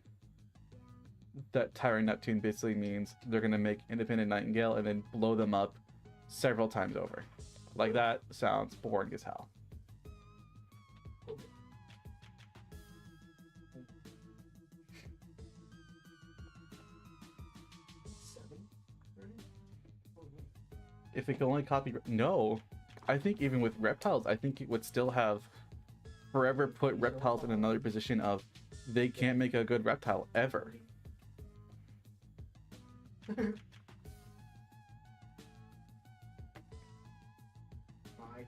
that Tyrant Neptune basically means they're gonna make Independent Nightingale and then blow them up several times over. Like, that sounds boring as hell. If it could only copy... No. I think even with reptiles, I think it would still have forever put reptiles in another position of they can't make a good reptile ever. My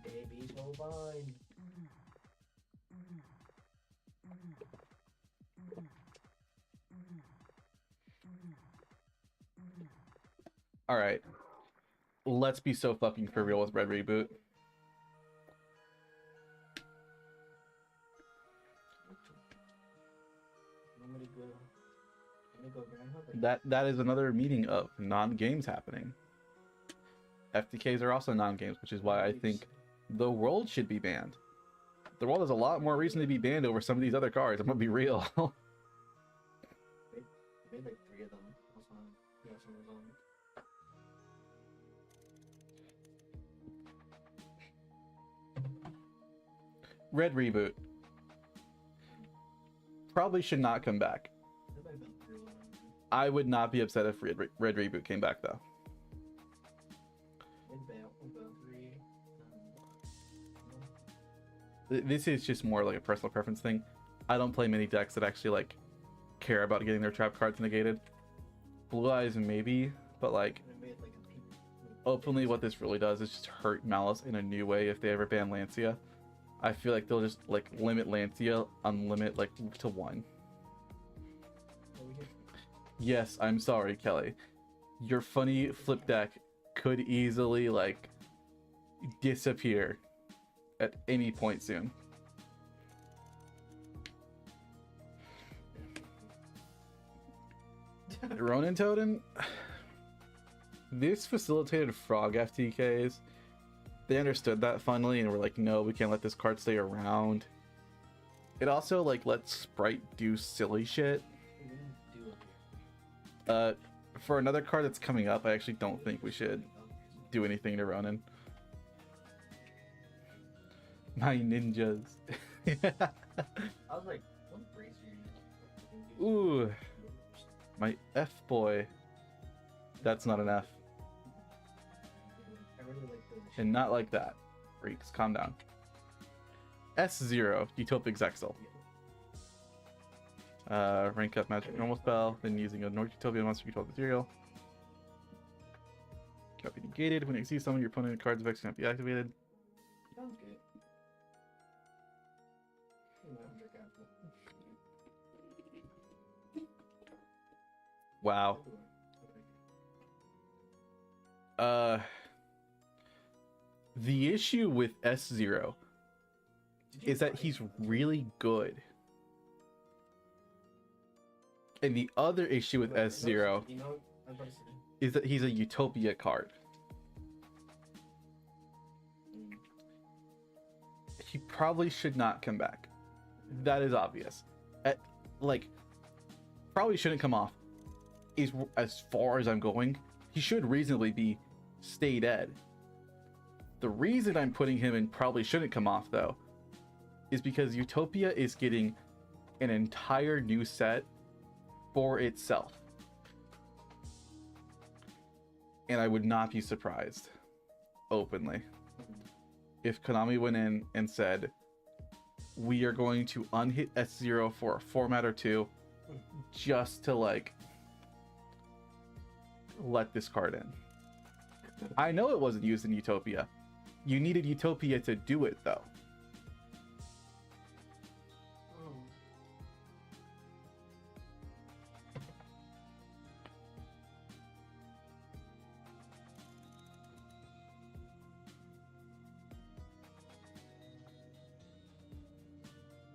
baby's so fine. Alright. Let's be so fucking for real with Red Reboot. That is another meaning of non-games happening. FTKs are also non-games, which is why I think the world should be banned. The world has a lot more reason to be banned over some of these other cards. I'm gonna be real. They made like 3 of them. Red Reboot probably should not come back. I would not be upset if Red Reboot came back though. This is just more like a personal preference thing. I don't play many decks that actually like care about getting their trap cards negated. Blue Eyes maybe, but like openly what this really does is just hurt Malice in a new way if they ever ban Lancia. I feel like they'll just like limit Lancia, unlimit like to 1. Yes, I'm sorry, Kelly. Your funny flip deck could easily like disappear at any point soon. Ronin Totem, this facilitated frog FTKs. They understood that finally and were like, no, we can't let this card stay around. It also like lets Sprite do silly shit. For another card that's coming up, I actually don't think we should do anything to Ronin. My ninjas. I was like, what brace are you? Ooh, my F boy. That's not an F. I really like those. And not like that. Freaks, calm down. S0, Utopic Zexal. Rank up magic normal spell, then using a North Utopia monster control material. Cannot be negated. When you see some of your opponent's cards of X cannot be activated. Sounds good. Wow. The issue with S0 is that he's really good. And the other issue with S0 is that he's a Utopia card. He probably should not come back. That is obvious. Probably shouldn't come off. As far as I'm going, he should reasonably be stay dead. The reason I'm putting him in probably shouldn't come off though is because Utopia is getting an entire new set for itself. And I would not be surprised openly if Konami went in and said, we are going to unhit S0 for a format or two just to like let this card in. I know it wasn't used in Utopia. You needed Utopia to do it though.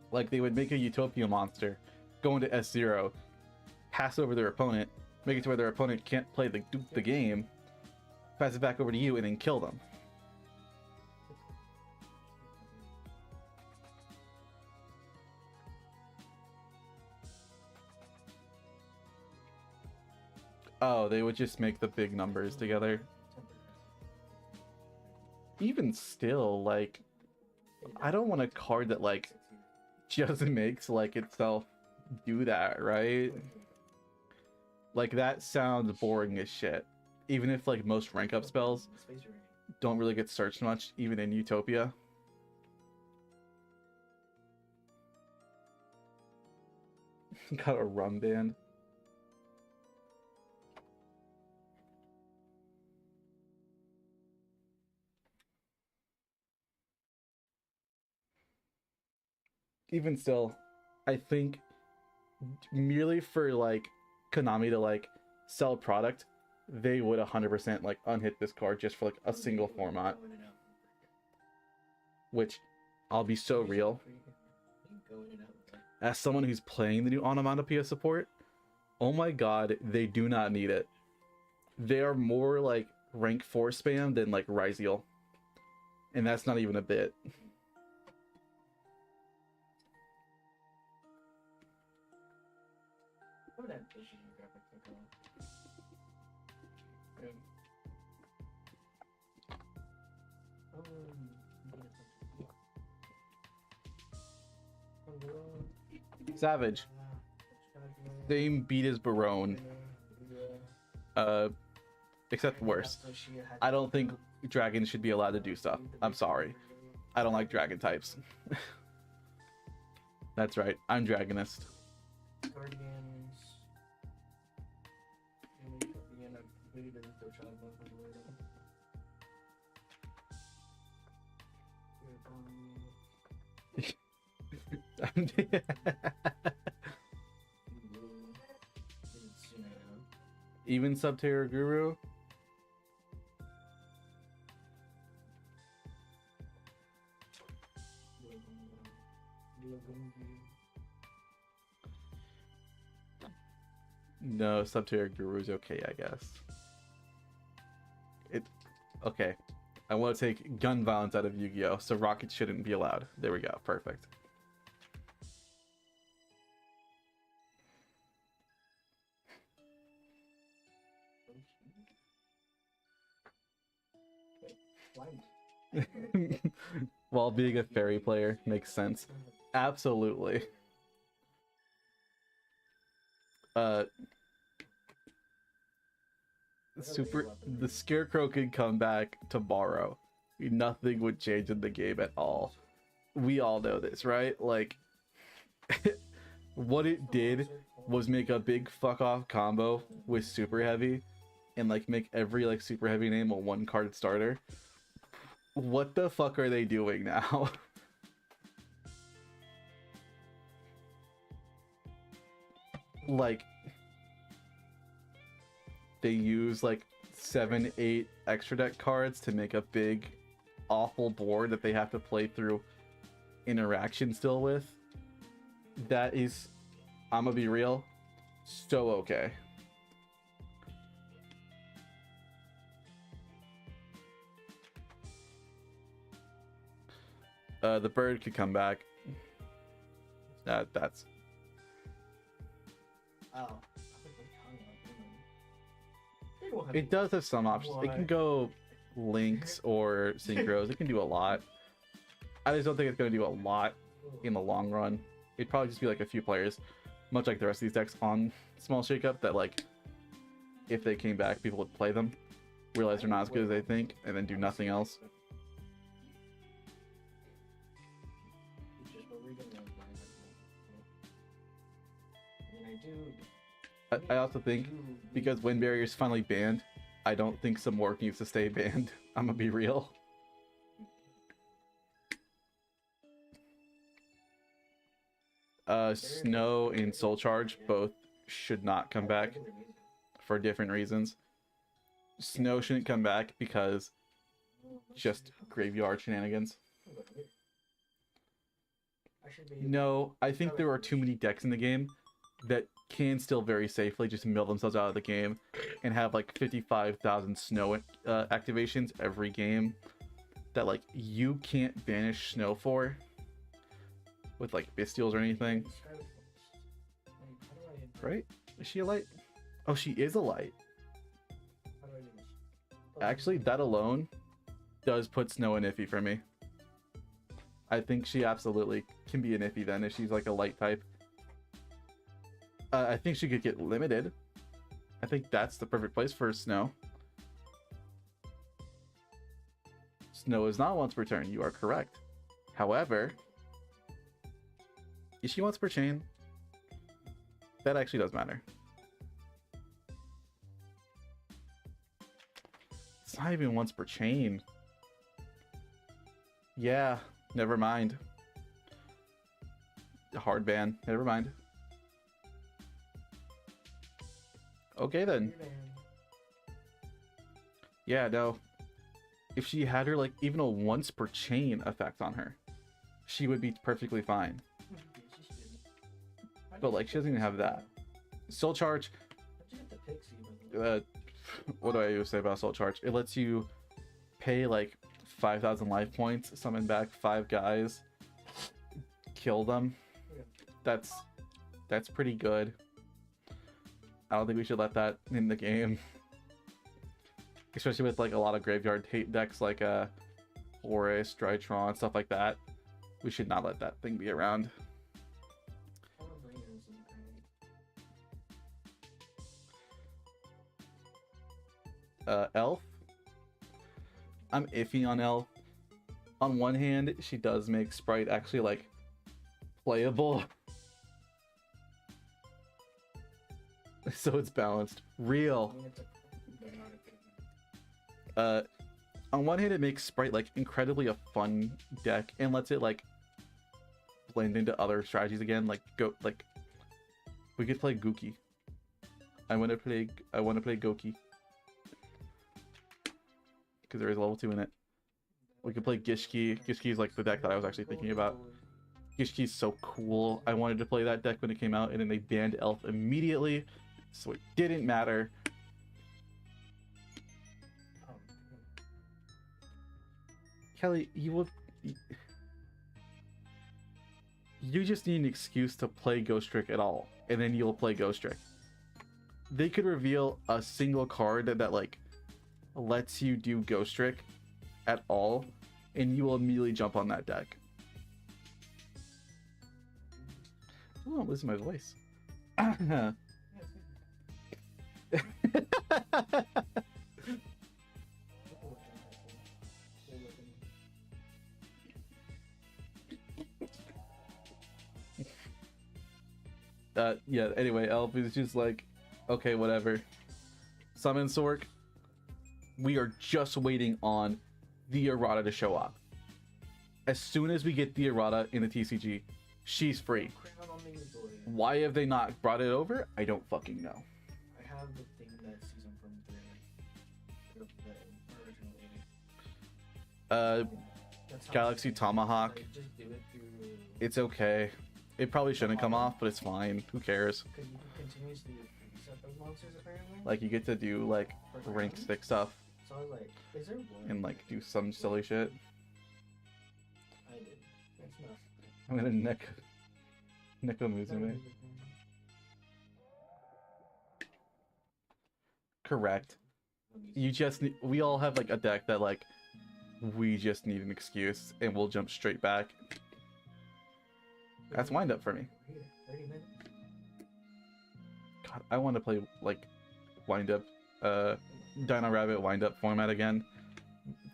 Like they would make a Utopia monster, go into S0, pass over their opponent, make it to where their opponent can't play the game, pass it back over to you, and then kill them. Oh, they would just make the big numbers together. Even still, like, I don't want a card that like just makes like itself do that, right? Like that sounds boring as shit. Even if like most rank up spells don't really get searched much, even in Utopia. Got a rum band. Even still, I think merely for like Konami to like sell product, they would 100% like unhit this card just for like a single format. Which, I'll be so real, as someone who's playing the new Onomatopoeia support, Oh my god, they do not need it. They are more like rank 4 spam than like Ryzeal. And that's not even a bit. What that vision graphic took on? Savage. Same beat as Barone. Except worse. I don't think dragons should be allowed to do stuff. I'm sorry. I don't like dragon types. That's right. I'm Dragonist. Guardians. Even Subterra Guru. No, Subterra Guru is okay, I guess. Okay. I want to take gun violence out of Yu-Gi-Oh! So rockets shouldn't be allowed. There we go. Perfect. While being a fairy player makes sense. Absolutely. The Scarecrow could come back tomorrow. Nothing would change in the game at all. We all know this, right? Like, what it did was make a big fuck off combo with Super Heavy and like make every like Super Heavy name a 1-card starter. What the fuck are they doing now? Like, they use like 7, 8 extra deck cards to make a big awful board that they have to play through interaction still with. That is, I'm gonna be real, so okay. The bird could come back. That's Oh. it does have some options. It can go links or synchros. It can do a lot. I just don't think it's going to do a lot in the long run. It'd probably just be like a few players, much like the rest of these decks on Small Shakeup, that like if they came back, people would play them, realize they're not as good as they think, and then do nothing else. I also think because Wind Barrier is finally banned, I don't think some work needs to stay banned. I'm gonna be real. Snow and Soul Charge both should not come back for different reasons. Snow shouldn't come back because just graveyard shenanigans. No, I think there are too many decks in the game that can still very safely just mill themselves out of the game and have like 55,000 snow activations every game that like you can't banish snow for with like Bestials or anything. Right? Is she a light? Oh, she is a light. Actually, that alone does put Snow in iffy for me. I think she absolutely can be an iffy then if she's like a light type. I think she could get limited. I think that's the perfect place for Snow. Snow is not once per turn. You are correct. However, is she once per chain? That actually does matter. It's not even once per chain. Yeah, never mind. Hard ban. Never mind. Okay then. Yeah, no. If she had her like even a once per chain effect on her, she would be perfectly fine. But like she doesn't even have that. Soul Charge. How'd you get the pixie? By the way? What do I even say about Soul Charge? It lets you pay like 5,000 life points, summon back 5 guys, kill them. Okay. That's pretty good. I don't think we should let that in the game, especially with like a lot of graveyard hate decks like Horus, Drytron, stuff like that. We should not let that thing be around. I wanna bring in some kind Elf. I'm iffy on Elf. On one hand, she does make Sprite actually like playable. So it's balanced. Real. I mean, it's but not a good On one hand, it makes Sprite like incredibly a fun deck and lets it like blend into other strategies again. Like we could play Gookie. I want to play Goki because there is a level 2 in it. We could play Gishki. Gishki is like the deck that I was actually thinking about. Gishki is so cool. I wanted to play that deck when it came out, and then they banned Elf immediately, so it didn't matter. Kelly, you just need an excuse to play Ghost Trick at all, and then you'll play Ghost Trick. They could reveal a single card that like lets you do Ghost Trick at all, and you will immediately jump on that deck. Oh, I'm losing my voice. Yeah, anyway, Elf is just like, okay, whatever. Summon Sork. We are just waiting on the errata to show up. As soon as we get the errata in the TCG, she's free. Why have they not brought it over? I don't fucking know. I have the thing that sees them from the original game. That's how Galaxy I think. Tomahawk. Like, just do it through. It's okay. It probably shouldn't come off, but it's fine. Who cares? Because you can continuously reset those monsters apparently. Like, you get to do, like, For rank free. 6 stuff So I was like, is there one? and, like, do some silly shit. I did. That's not. I'm gonna Neko Musume. Correct. You just need, we all have, like, a deck that, like, we just need an excuse and we'll jump straight back. That's wind up for me. 30 minutes. God, I want to play like wind up, Dino Rabbit wind up format again.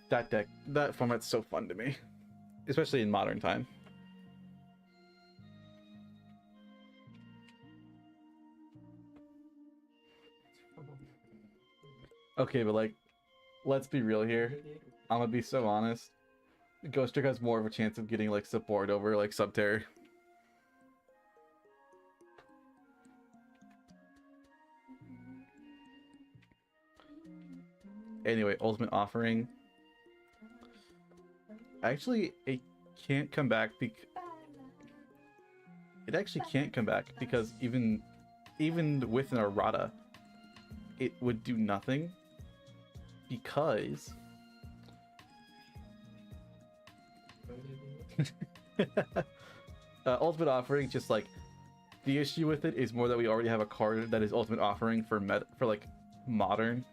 That format's so fun to me, especially in modern time. Okay, but like, let's be real here. I'm gonna be so honest. Ghost Trick has more of a chance of getting like support over like Subterror. Anyway, Ultimate Offering. Actually, it can't come back because it actually can't come back because even with an errata, it would do nothing because Ultimate Offering, just like the issue with it is more that we already have a card that is Ultimate Offering for like modern,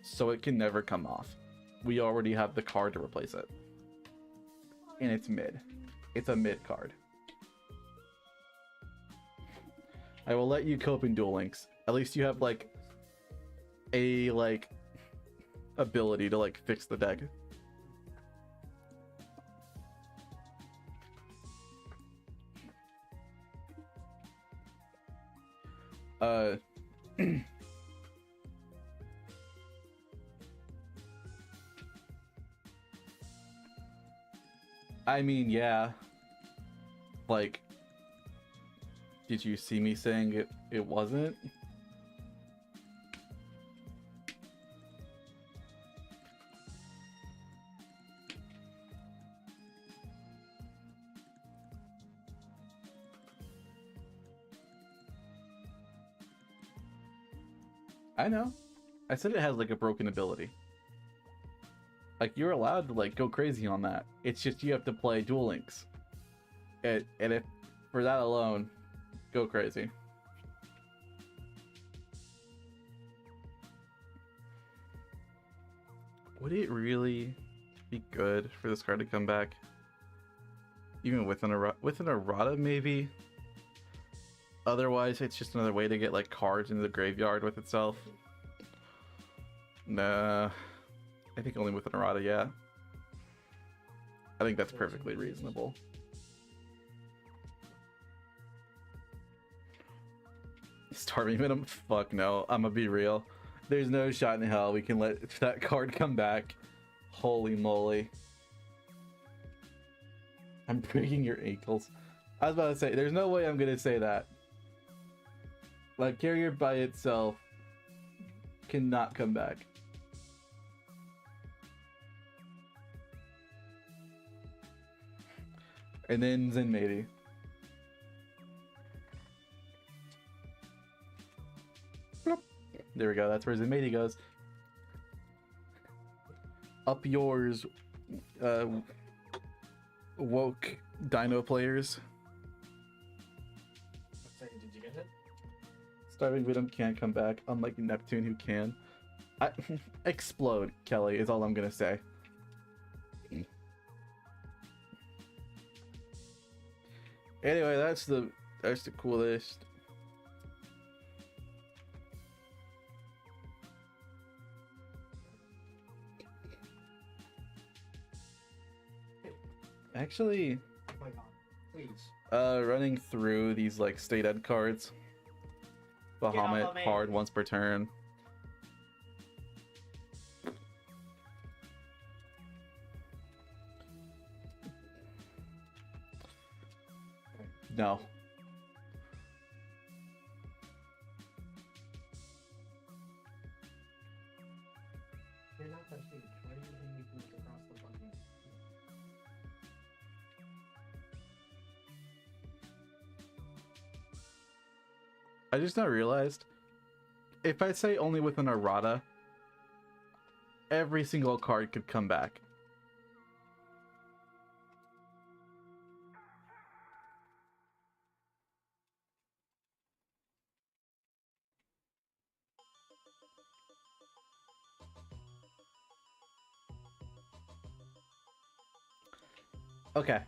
so it can never come off. We already have the card to replace it, and it's mid. It's a mid card. I will let you cope in Duel Links. At least you have like a like ability to like fix the deck. I mean, yeah. Like, did you see me saying it wasn't? I know. I said it has like a broken ability. Like you're allowed to like go crazy on that. It's just you have to play Duel Links. And if for that alone, go crazy. Would it really be good for this card to come back? Even with an errata, maybe? Otherwise, it's just another way to get like cards into the graveyard with itself. Nah. I think only with an errata, yeah. I think that's perfectly reasonable. Starving Venom? Fuck no. I'm gonna be real. There's no shot in hell we can let that card come back. Holy moly. I'm breaking your ankles. I was about to say, there's no way I'm gonna say that. Like, Carrier by itself cannot come back. And then Zenmaity. Bloop. There we go, that's where Zenmaity goes. Up yours, woke dino players. Did you get it? Starving Venom can't come back, unlike Neptune who can. Explode, Kelly, is all I'm gonna say. Anyway, that's the coolest. Actually, Oh my god, please. running through these like state ed cards. Bahamut, hard once per turn. No. You're not touching it. Why are you letting me move across the button? I just now realized, if I say only with an errata, every single card could come back. Okay.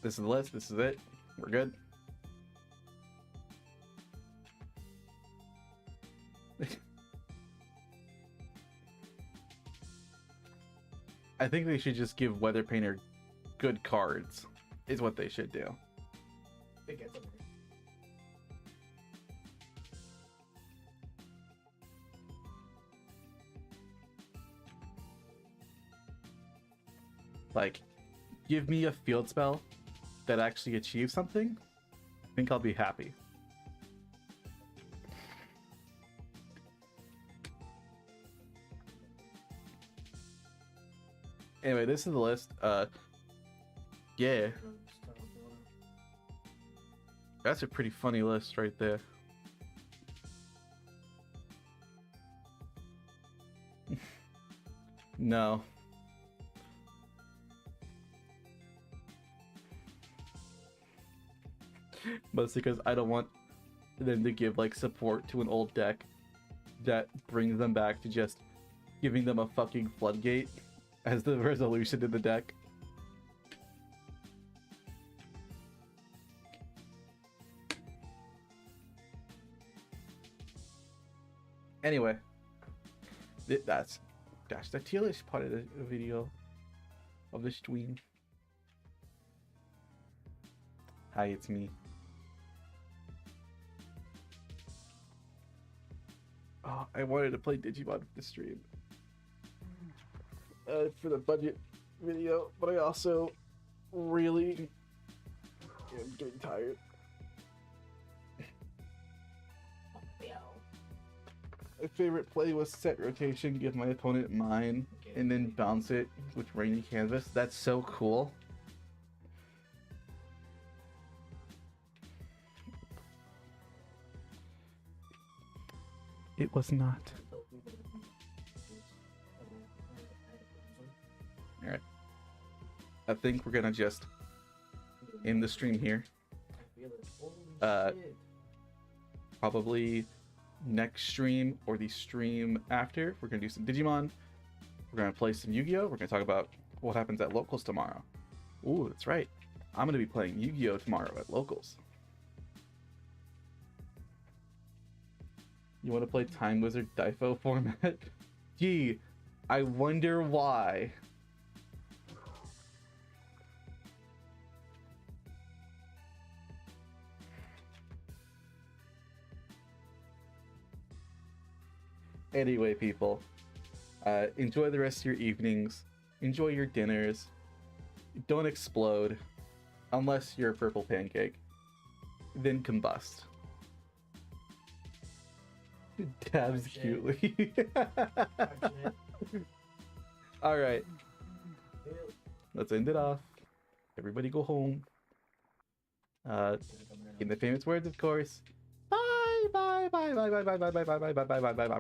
This is the list. This is it. We're good. I think they should just give Weather Painter good cards, is what they should do. They get them. Like, give me a field spell that actually achieves something. I think I'll be happy. Anyway, this is the list. Yeah, that's a pretty funny list right there. No. Mostly because I don't want them to give like support to an old deck that brings them back to just giving them a fucking floodgate as the resolution in the deck. Anyway, that's the tier list part of the video of the stream. Hi, it's me. Oh, I wanted to play Digimon for the stream. For the budget video, but I also really am getting tired. My favorite play was set rotation, give my opponent mine, and then bounce it with rainy canvas. That's so cool. It was not. Alright. I think we're gonna just end the stream here. Probably next stream or the stream after, we're gonna do some Digimon. We're gonna play some Yu-Gi-Oh! We're gonna talk about what happens at Locals tomorrow. Ooh, that's right. I'm gonna be playing Yu-Gi-Oh! Tomorrow at Locals. You want to play Time Wizard Difo format? Gee, I wonder why. Anyway, people, enjoy the rest of your evenings. Enjoy your dinners. Don't explode. Unless you're a purple pancake. Then combust. Dabs cutely. Alright. Let's end it off. Everybody go home. In the famous words, of course. Bye, bye, bye, bye, bye, bye, bye, bye, bye, bye, bye, bye, bye, bye, bye,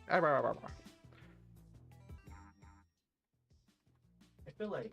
bye. I feel like